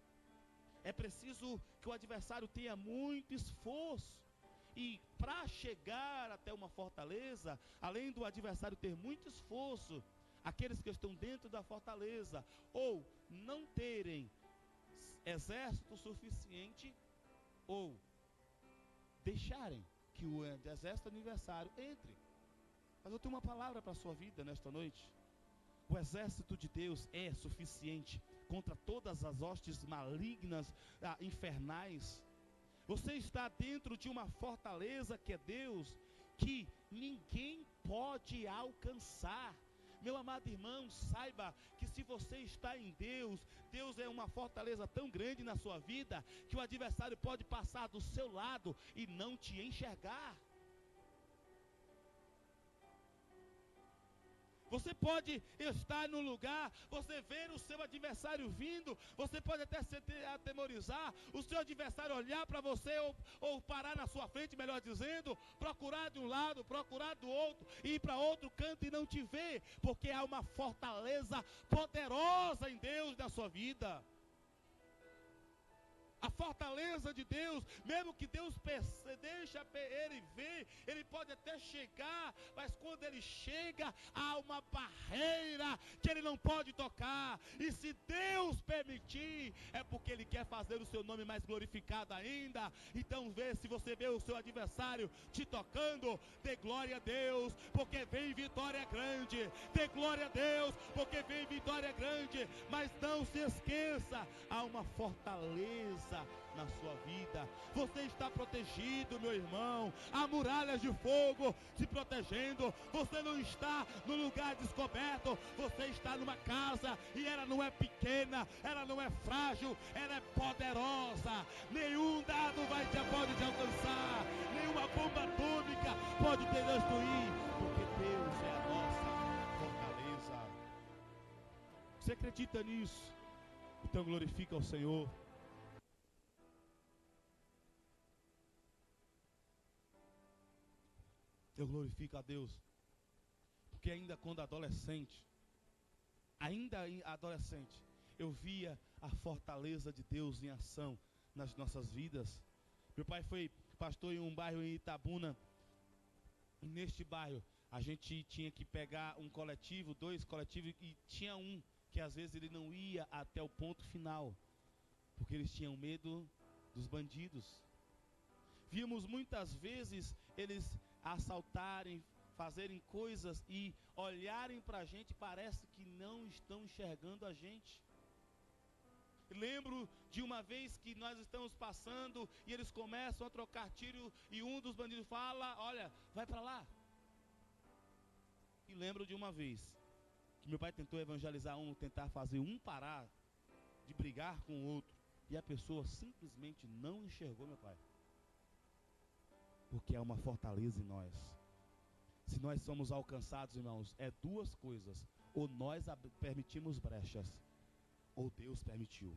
é preciso que o adversário tenha muito esforço. E para chegar até uma fortaleza, além do adversário ter muito esforço, aqueles que estão dentro da fortaleza, ou não terem exército suficiente, ou deixarem que o exército adversário entre. Mas eu tenho uma palavra para a sua vida nesta noite. O exército de Deus é suficiente contra todas as hostes malignas, infernais. Você está dentro de uma fortaleza que é Deus, que ninguém pode alcançar. Meu amado irmão, saiba que se você está em Deus, Deus é uma fortaleza tão grande na sua vida, que o adversário pode passar do seu lado e não te enxergar. Você pode estar num lugar, você ver o seu adversário vindo, você pode até se atemorizar, o seu adversário olhar para você ou parar na sua frente, melhor dizendo, procurar de um lado, procurar do outro, ir para outro canto e não te ver, porque há uma fortaleza poderosa em Deus na sua vida. A fortaleza de Deus, mesmo que Deus deixa ele ver, ele pode até chegar, mas quando ele chega, há uma barreira que ele não pode tocar. E se Deus permitir, é porque ele quer fazer o seu nome mais glorificado ainda. Então se você vê o seu adversário te tocando, dê glória a Deus, porque vem vitória grande. Dê glória a Deus, porque vem vitória grande. Mas não se esqueça, há uma fortaleza na sua vida. Você está protegido, meu irmão. Há muralhas de fogo te protegendo. Você não está no lugar descoberto. Você está numa casa e ela não é pequena, ela não é frágil, ela é poderosa. Nenhum dado pode te alcançar, nenhuma bomba atômica pode te destruir, porque Deus é a nossa fortaleza. Você acredita nisso? Então glorifica o Senhor. Eu glorifico a Deus, porque ainda quando adolescente, eu via a fortaleza de Deus em ação nas nossas vidas. Meu pai foi pastor em um bairro em Itabuna, e neste bairro a gente tinha que pegar um coletivo, 2 coletivos, e tinha um que às vezes ele não ia até o ponto final, porque eles tinham medo dos bandidos. Víamos muitas vezes eles assaltarem, fazerem coisas e olharem para a gente, parece que não estão enxergando a gente. Lembro de uma vez que nós estamos passando e eles começam a trocar tiro e um dos bandidos fala: olha, vai para lá. E lembro de uma vez que meu pai tentou evangelizar tentar fazer um parar de brigar com o outro, e a pessoa simplesmente não enxergou meu pai. Porque há uma fortaleza em nós. Se nós somos alcançados, irmãos, é 2 coisas: ou nós permitimos brechas, ou Deus permitiu.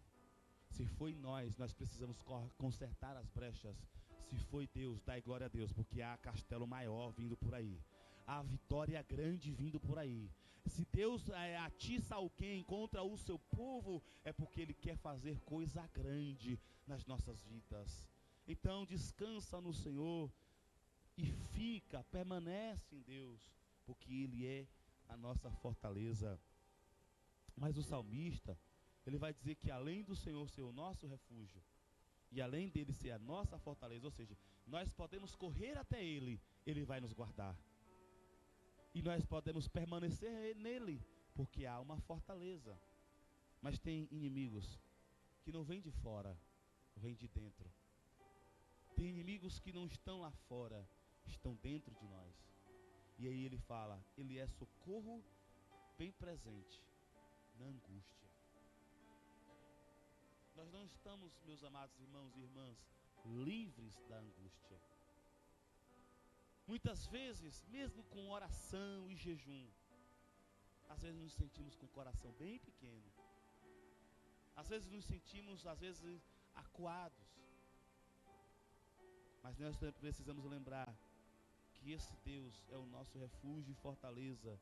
Se foi nós precisamos consertar as brechas. Se foi Deus, dai glória a Deus, porque há castelo maior vindo por aí. Há vitória grande vindo por aí. Se Deus atiça alguém contra o seu povo, é porque Ele quer fazer coisa grande nas nossas vidas. Então descansa no Senhor e permanece em Deus, porque Ele é a nossa fortaleza. Mas o salmista, ele vai dizer que além do Senhor ser o nosso refúgio, e além dele ser a nossa fortaleza, ou seja, nós podemos correr até Ele, Ele vai nos guardar. E nós podemos permanecer nele, porque há uma fortaleza. Mas tem inimigos que não vêm de fora, vêm de dentro. Tem inimigos que não estão lá fora, estão dentro de nós. E aí ele fala, Ele é socorro bem presente na angústia. Nós não estamos, meus amados irmãos e irmãs, livres da angústia. Muitas vezes, mesmo com oração e jejum, às vezes nos sentimos com o coração bem pequeno. Às vezes nos sentimos, acuados. Mas nós precisamos lembrar que esse Deus é o nosso refúgio e fortaleza.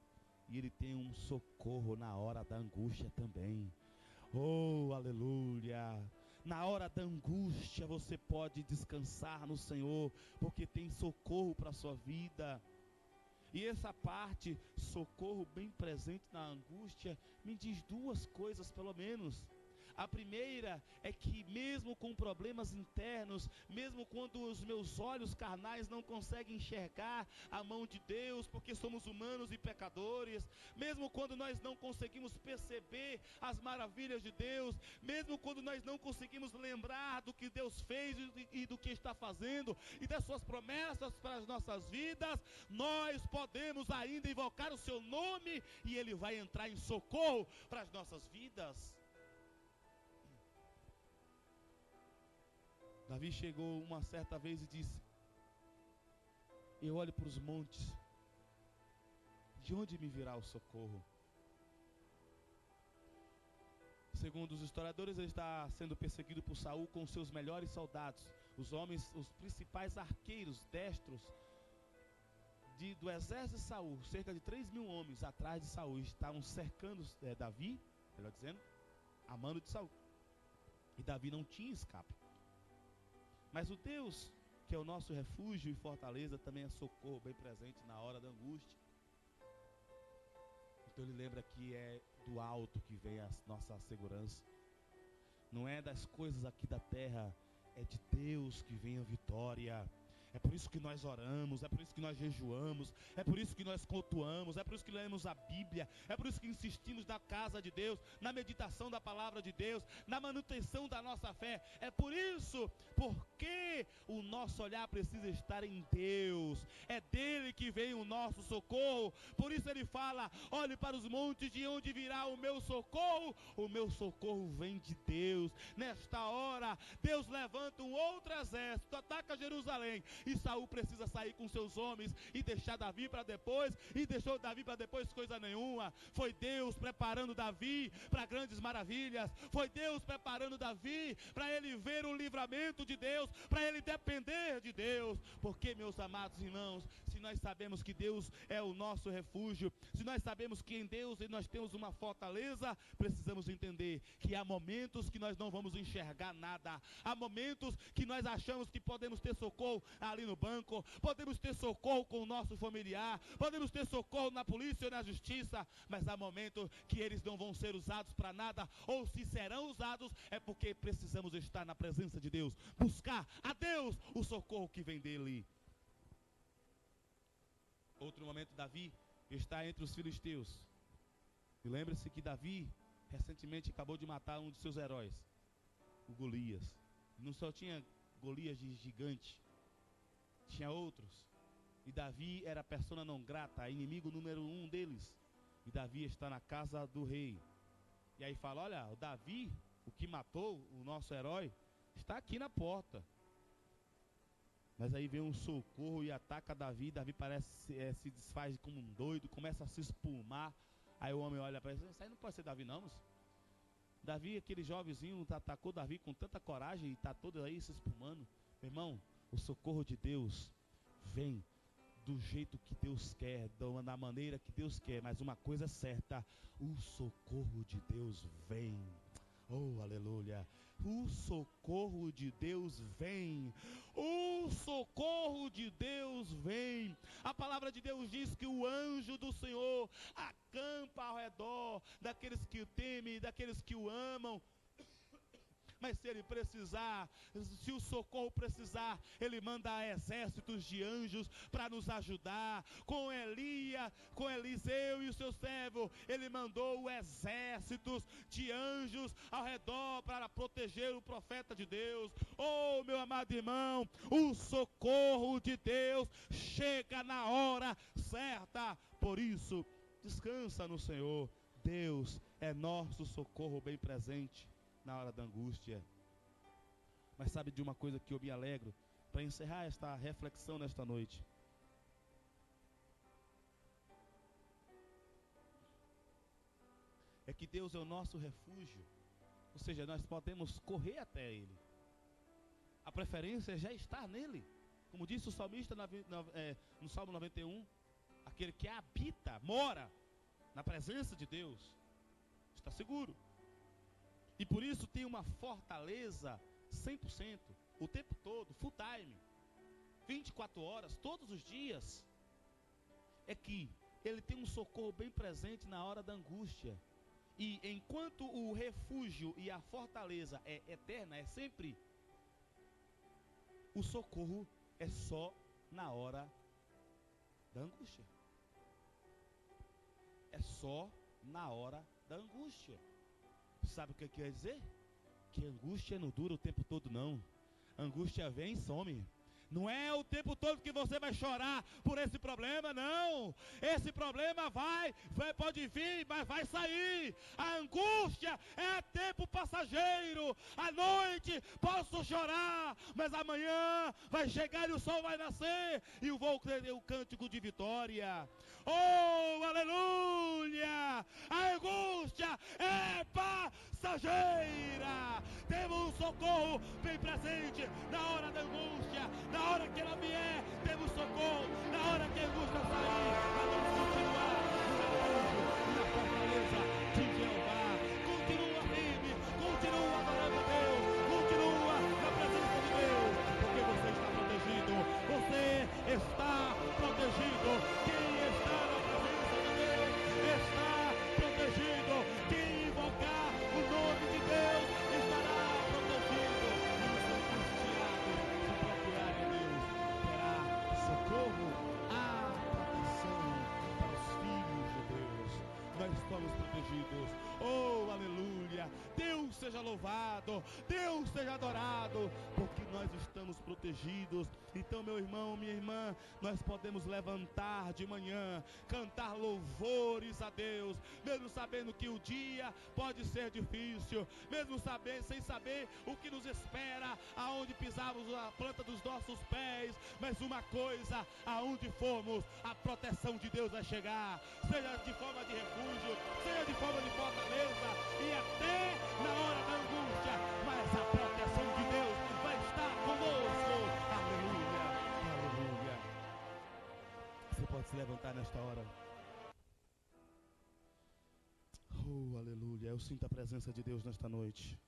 E Ele tem um socorro na hora da angústia também. Oh, aleluia! Na hora da angústia você pode descansar no Senhor, porque tem socorro para a sua vida. E essa parte, socorro bem presente na angústia, me diz duas coisas pelo menos. A primeira é que mesmo com problemas internos, mesmo quando os meus olhos carnais não conseguem enxergar a mão de Deus, porque somos humanos e pecadores, mesmo quando nós não conseguimos perceber as maravilhas de Deus, mesmo quando nós não conseguimos lembrar do que Deus fez e do que está fazendo e das suas promessas para as nossas vidas, nós podemos ainda invocar o seu nome e Ele vai entrar em socorro para as nossas vidas. Davi chegou uma certa vez e disse: eu olho para os montes, de onde me virá o socorro? Segundo os historiadores, ele está sendo perseguido por Saul com seus melhores soldados, os homens, os principais arqueiros destros do exército de Saul. Cerca de 3.000 homens atrás de Saul estavam cercando Davi, melhor dizendo, a mando de Saul. E Davi não tinha escape. Mas o Deus, que é o nosso refúgio e fortaleza, também é socorro bem presente na hora da angústia. Então ele lembra que é do alto que vem a nossa segurança. Não é das coisas aqui da terra, é de Deus que vem a vitória. É por isso que nós oramos, é por isso que nós jejuamos, é por isso que nós cultuamos, é por isso que lemos a Bíblia, é por isso que insistimos na casa de Deus, na meditação da palavra de Deus, na manutenção da nossa fé. É por isso, porque o nosso olhar precisa estar em Deus, é dele que vem o nosso socorro. Por isso ele fala: olhe para os montes, de onde virá o meu socorro vem de Deus. Nesta hora, Deus levanta um outro exército, ataca Jerusalém, e Saul precisa sair com seus homens e deixar Davi para depois, e deixou Davi para depois coisa nenhuma. Foi Deus preparando Davi para grandes maravilhas, foi Deus preparando Davi para ele ver o livramento de Deus, para ele depender de Deus. Porque, meus amados irmãos, se nós sabemos que Deus é o nosso refúgio, se nós sabemos que em Deus nós temos uma fortaleza, precisamos entender que há momentos que nós não vamos enxergar nada, há momentos que nós achamos que podemos ter socorro ali no banco, podemos ter socorro com o nosso familiar, podemos ter socorro na polícia ou na justiça, mas há momentos que eles não vão ser usados para nada, ou se serão usados, é porque precisamos estar na presença de Deus, buscar a Deus o socorro que vem dele. Outro momento, Davi está entre os filisteus, e lembre-se que Davi recentemente acabou de matar um de seus heróis, o Golias. Não só tinha Golias de gigante, tinha outros, e Davi era persona não grata, inimigo número 1 deles, e Davi está na casa do rei, e aí fala: olha, o Davi, o que matou o nosso herói, está aqui na porta. Mas aí vem um socorro e ataca Davi. Davi parece se desfaz como um doido, começa a se espumar. Aí o homem olha para ele: isso aí não pode ser Davi não, moço. Davi, aquele jovenzinho, atacou Davi com tanta coragem e está todo aí se espumando. Meu irmão, o socorro de Deus vem do jeito que Deus quer, da maneira que Deus quer, mas uma coisa é certa, o socorro de Deus vem. Oh, aleluia. O socorro de Deus vem. O socorro de Deus vem. A palavra de Deus diz que o anjo do Senhor acampa ao redor daqueles que o temem, daqueles que o amam. Mas se ele precisar, se o socorro precisar, ele manda exércitos de anjos para nos ajudar. Com Eliseu e o seu servo, ele mandou exércitos de anjos ao redor para proteger o profeta de Deus. Oh, meu amado irmão, o socorro de Deus chega na hora certa. Por isso, descansa no Senhor. Deus é nosso socorro bem presente na hora da angústia. Mas sabe de uma coisa que eu me alegro, para encerrar esta reflexão nesta noite? É que Deus é o nosso refúgio, ou seja, nós podemos correr até Ele. A preferência é já estar nele. Como disse o salmista no Salmo 91, aquele que habita, mora na presença de Deus, está seguro. E por isso tem uma fortaleza 100%, o tempo todo, full time, 24 horas, todos os dias. É que ele tem um socorro bem presente na hora da angústia. E enquanto o refúgio e a fortaleza é eterna, é sempre, o socorro é só na hora da angústia. É só na hora da angústia. Sabe o que quer dizer? Que angústia não dura o tempo todo, não. Angústia vem e some. Não é o tempo todo que você vai chorar por esse problema, não. Esse problema pode vir, mas vai sair. A angústia é tempo passageiro. À noite posso chorar, mas amanhã vai chegar e o sol vai nascer e eu vou ter o cântico de vitória. Oh, aleluia! A angústia é passageira. Temos um socorro bem presente na hora da angústia. Na hora que ela vier, temos socorro. Na hora que a angústia sair, vamos continuar na fortaleza de Jeová. Continua firme, continua adorando a Deus, continua na presença de Deus, porque você está protegido. Você está protegido. Quem está na presença de Deus está protegido. Quem invocar o nome de Deus estará protegido. Socorro, a proteção para os filhos de Deus. Nós estamos protegidos. Oh, aleluia. Deus seja louvado, Deus seja adorado, porque nós estamos protegidos. Então, meu irmão, minha irmã, nós podemos levantar de manhã, cantar louvores a Deus, mesmo sabendo que o dia pode ser difícil, mesmo sem saber o que nos espera, aonde pisamos a planta dos nossos pés. Mas uma coisa, aonde formos, a proteção de Deus vai chegar, seja de forma de refúgio, seja de forma de fortaleza, e até na hora da angústia, mas a proteção de Deus vai estar conosco. Aleluia, aleluia. Você pode se levantar nesta hora. Oh, aleluia. Eu sinto a presença de Deus nesta noite.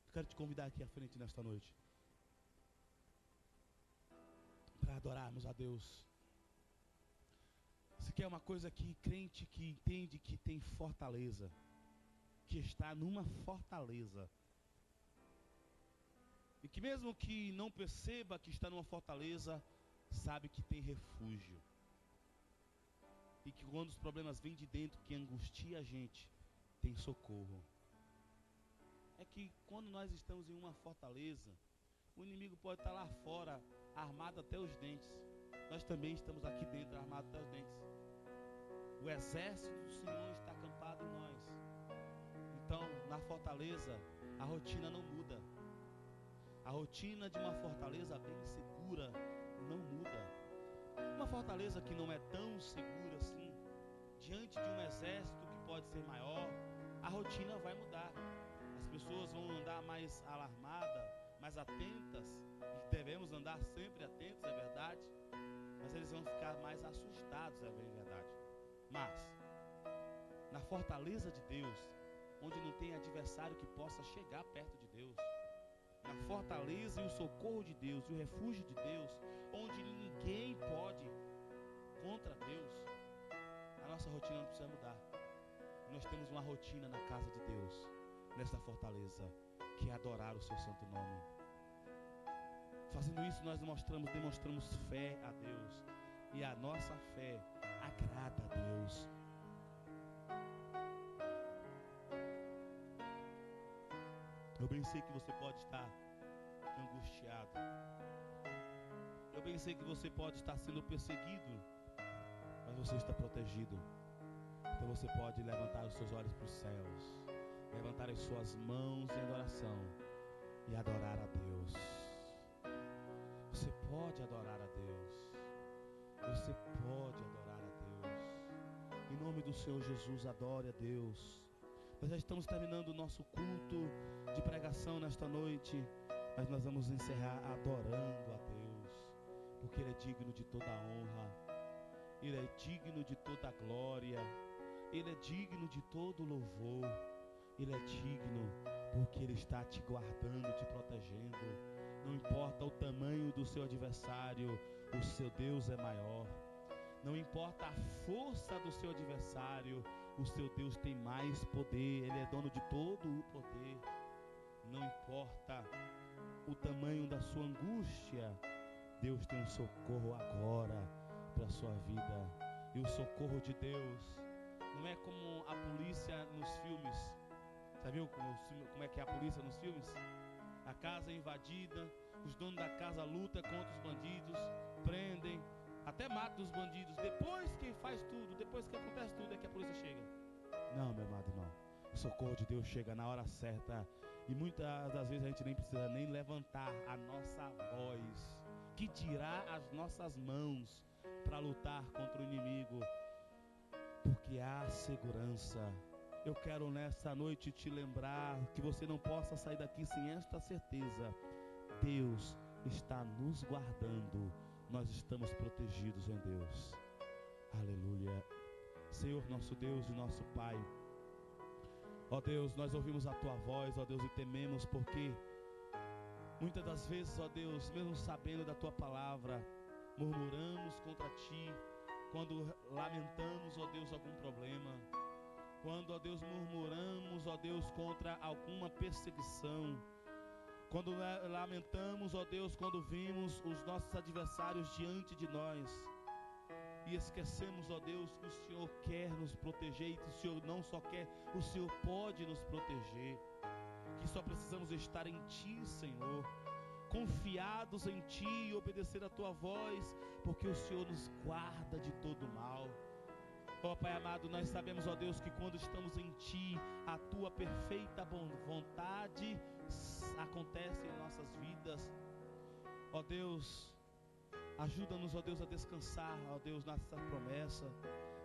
Eu quero te convidar aqui à frente nesta noite, para adorarmos a Deus. Se quer uma coisa que crente que entende que tem fortaleza, que está numa fortaleza, e que mesmo que não perceba que está numa fortaleza, sabe que tem refúgio, e que quando os problemas vêm de dentro, que angustia a gente, tem socorro. É que quando nós estamos em uma fortaleza, o inimigo pode estar lá fora, armado até os dentes. Nós também estamos aqui dentro, armados até os dentes. O exército do Senhor está acampado em nós. Então, na fortaleza, a rotina não muda. A rotina de uma fortaleza bem segura não muda. Uma fortaleza que não é tão segura assim, diante de um exército que pode ser maior, a rotina vai mudar. As pessoas vão andar mais alarmadas, mais atentas, e devemos andar sempre atentos, é verdade, mas eles vão ficar mais assustados, é verdade. Mas, na fortaleza de Deus, onde não tem adversário que possa chegar perto de Deus, na fortaleza e o socorro de Deus, e o refúgio de Deus, onde ninguém pode contra Deus, a nossa rotina não precisa mudar. Nós temos uma rotina na casa de Deus, nesta fortaleza, que é adorar o seu santo nome. Fazendo isso, nós demonstramos fé a Deus, e a nossa fé agrada a Deus. Eu bem sei que você pode estar angustiado. Eu bem sei que você pode estar sendo perseguido, mas você está protegido. Então você pode levantar os seus olhos para os céus, levantar as suas mãos em adoração e adorar a Deus. Você pode adorar a Deus. Você pode adorar a Deus. Em nome do Senhor Jesus, adore a Deus. Nós já estamos terminando o nosso culto de pregação nesta noite, mas nós vamos encerrar adorando a Deus, porque Ele é digno de toda a honra, Ele é digno de toda a glória, Ele é digno de todo louvor, Ele é digno porque Ele está te guardando, te protegendo. Não importa o tamanho do seu adversário, o seu Deus é maior. Não importa a força do seu adversário, o seu Deus tem mais poder, Ele é dono de todo o poder. Não importa o tamanho da sua angústia, Deus tem um socorro agora para a sua vida. E o socorro de Deus não é como a polícia nos filmes. Já viu como é que é a polícia nos filmes? A casa é invadida, os donos da casa lutam contra os bandidos, prendem, até matam os bandidos. Depois que faz tudo, depois que acontece tudo, é que a polícia chega. Não, meu amado, não. O socorro de Deus chega na hora certa. E muitas das vezes a gente nem precisa nem levantar a nossa voz, que dirá as nossas mãos para lutar contra o inimigo, porque há segurança. Eu quero nessa noite te lembrar que você não possa sair daqui sem esta certeza: Deus está nos guardando, nós estamos protegidos em Deus. Aleluia. Senhor, nosso Deus e nosso Pai, ó Deus, nós ouvimos a Tua voz, ó Deus, e tememos, porque muitas das vezes, ó Deus, mesmo sabendo da Tua palavra, murmuramos contra Ti, quando lamentamos, ó Deus, algum problema, quando, ó Deus, murmuramos, ó Deus, contra alguma perseguição, quando lamentamos, ó Deus, quando vimos os nossos adversários diante de nós, e esquecemos, ó Deus, que o Senhor quer nos proteger, e que o Senhor não só quer, o Senhor pode nos proteger, que só precisamos estar em Ti, Senhor, confiados em Ti e obedecer a Tua voz, porque o Senhor nos guarda de todo mal. Ó Pai amado, nós sabemos, ó Deus, que quando estamos em Ti, a Tua perfeita vontade acontece em nossas vidas. Ó Deus, ajuda-nos, ó Deus, a descansar, ó Deus, nessa promessa.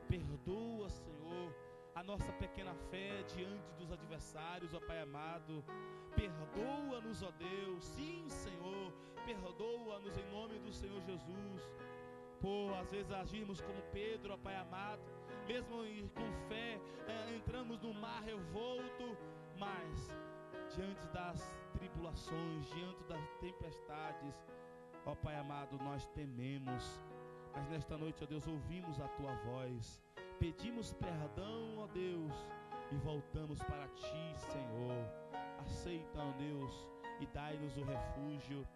Perdoa, Senhor, a nossa pequena fé diante dos adversários, ó Pai amado. Perdoa-nos, ó Deus, sim, Senhor, perdoa-nos em nome do Senhor Jesus. Por às vezes agirmos como Pedro, ó Pai amado, mesmo com fé, entramos no mar revolto, mas diante das tribulações, diante das tempestades, ó Pai amado, nós tememos, mas nesta noite, ó Deus, ouvimos a Tua voz, pedimos perdão, ó Deus, e voltamos para Ti, Senhor. Aceita, ó Deus, e dai-nos o refúgio.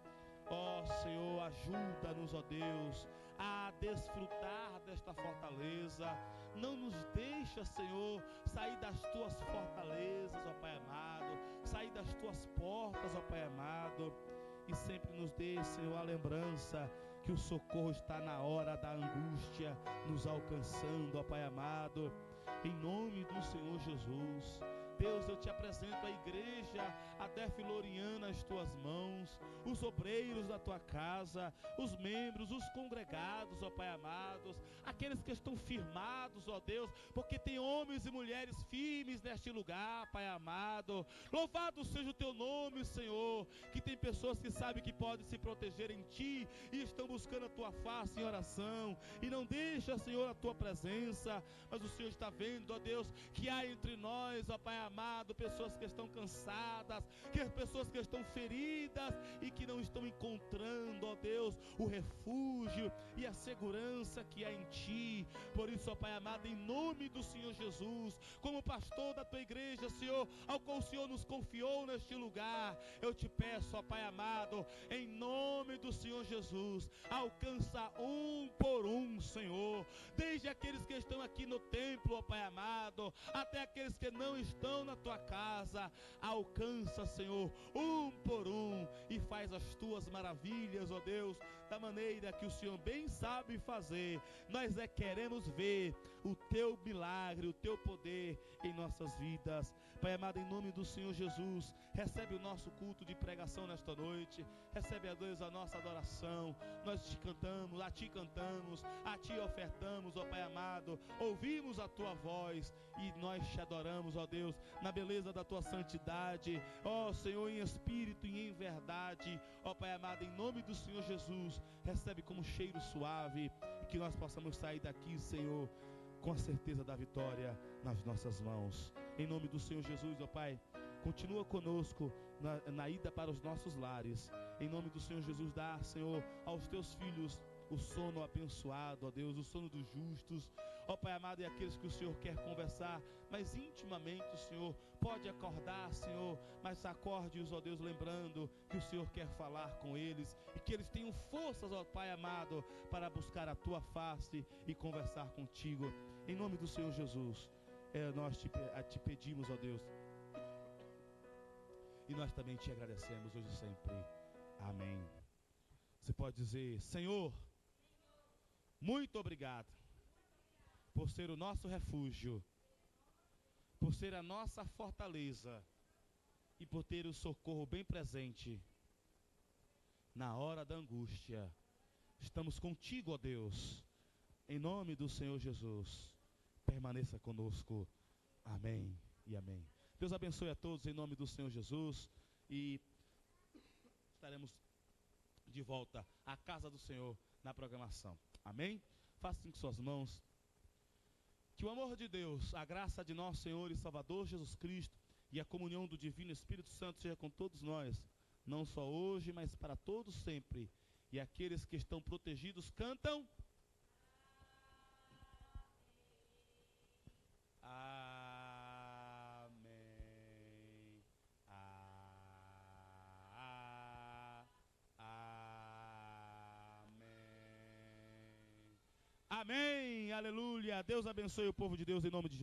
Ó Senhor, ajuda-nos, ó Deus, a desfrutar desta fortaleza. Não nos deixa, Senhor, sair das Tuas fortalezas, ó Pai amado, sair das Tuas portas, ó Pai amado. E sempre nos dê, Senhor, a lembrança que o socorro está na hora da angústia nos alcançando, ó Pai amado. Em nome do Senhor Jesus, Deus, eu te apresento a igreja Adelfiloriana às tuas mãos, os obreiros da tua casa, os membros, os congregados, ó Pai amados, aqueles que estão firmados, ó Deus, porque tem homens e mulheres firmes neste lugar, Pai amado. Louvado seja o teu nome, Senhor, que tem pessoas que sabem que podem se proteger em ti e estão buscando a tua face em oração, e não deixa, Senhor, a tua presença, mas o Senhor está vendo, ó Deus, que há entre nós, ó Pai amado, pessoas que estão cansadas, pessoas que estão feridas e que não estão encontrando, ó Deus, o refúgio e a segurança que há em ti. Por isso, ó Pai amado, em nome do Senhor Jesus, como pastor da tua igreja, Senhor, ao qual o Senhor nos confiou neste lugar, eu te peço, ó Pai amado, em nome do Senhor Jesus, alcança um por um, Senhor, desde aqueles que estão aqui no templo, ó Pai amado, até aqueles que não estão na tua casa. Alcança, Senhor, um por um, e faz as tuas maravilhas, ó Deus, da maneira que o Senhor bem sabe fazer. Nós queremos ver o teu milagre, o teu poder em nossas vidas. Pai amado, em nome do Senhor Jesus, recebe o nosso culto de pregação nesta noite, recebe, ó Deus, a nossa adoração. Nós te cantamos, a ti ofertamos, ó Pai amado, ouvimos a tua voz e nós te adoramos, ó Deus, na beleza da tua santidade, ó Senhor, em espírito e em verdade. Ó Pai amado, em nome do Senhor Jesus, recebe como cheiro suave, e que nós possamos sair daqui, Senhor, com a certeza da vitória nas nossas mãos. Em nome do Senhor Jesus, ó Pai, continua conosco na ida para os nossos lares. Em nome do Senhor Jesus, dá, Senhor, aos teus filhos o sono abençoado, ó Deus, o sono dos justos. Ó Pai amado, e aqueles que o Senhor quer conversar mais intimamente, o Senhor pode acordar, Senhor, mas acorde-os, ó Deus, lembrando que o Senhor quer falar com eles, e que eles tenham forças, ó Pai amado, para buscar a tua face e conversar contigo. Em nome do Senhor Jesus, nós te pedimos, ó Deus, e nós também te agradecemos hoje e sempre. Amém. Você pode dizer: Senhor, muito obrigado por ser o nosso refúgio, por ser a nossa fortaleza e por ter o socorro bem presente na hora da angústia. Estamos contigo, ó Deus, em nome do Senhor Jesus. Permaneça conosco. Amém e amém. Deus abençoe a todos em nome do Senhor Jesus, e estaremos de volta à casa do Senhor na programação. Amém? Faça com suas mãos. Que o amor de Deus, a graça de nosso Senhor e Salvador Jesus Cristo e a comunhão do Divino Espírito Santo seja com todos nós, não só hoje, mas para todos sempre. E aqueles que estão protegidos cantam: Amém. Amém. Aleluia. Deus abençoe o povo de Deus em nome de Jesus.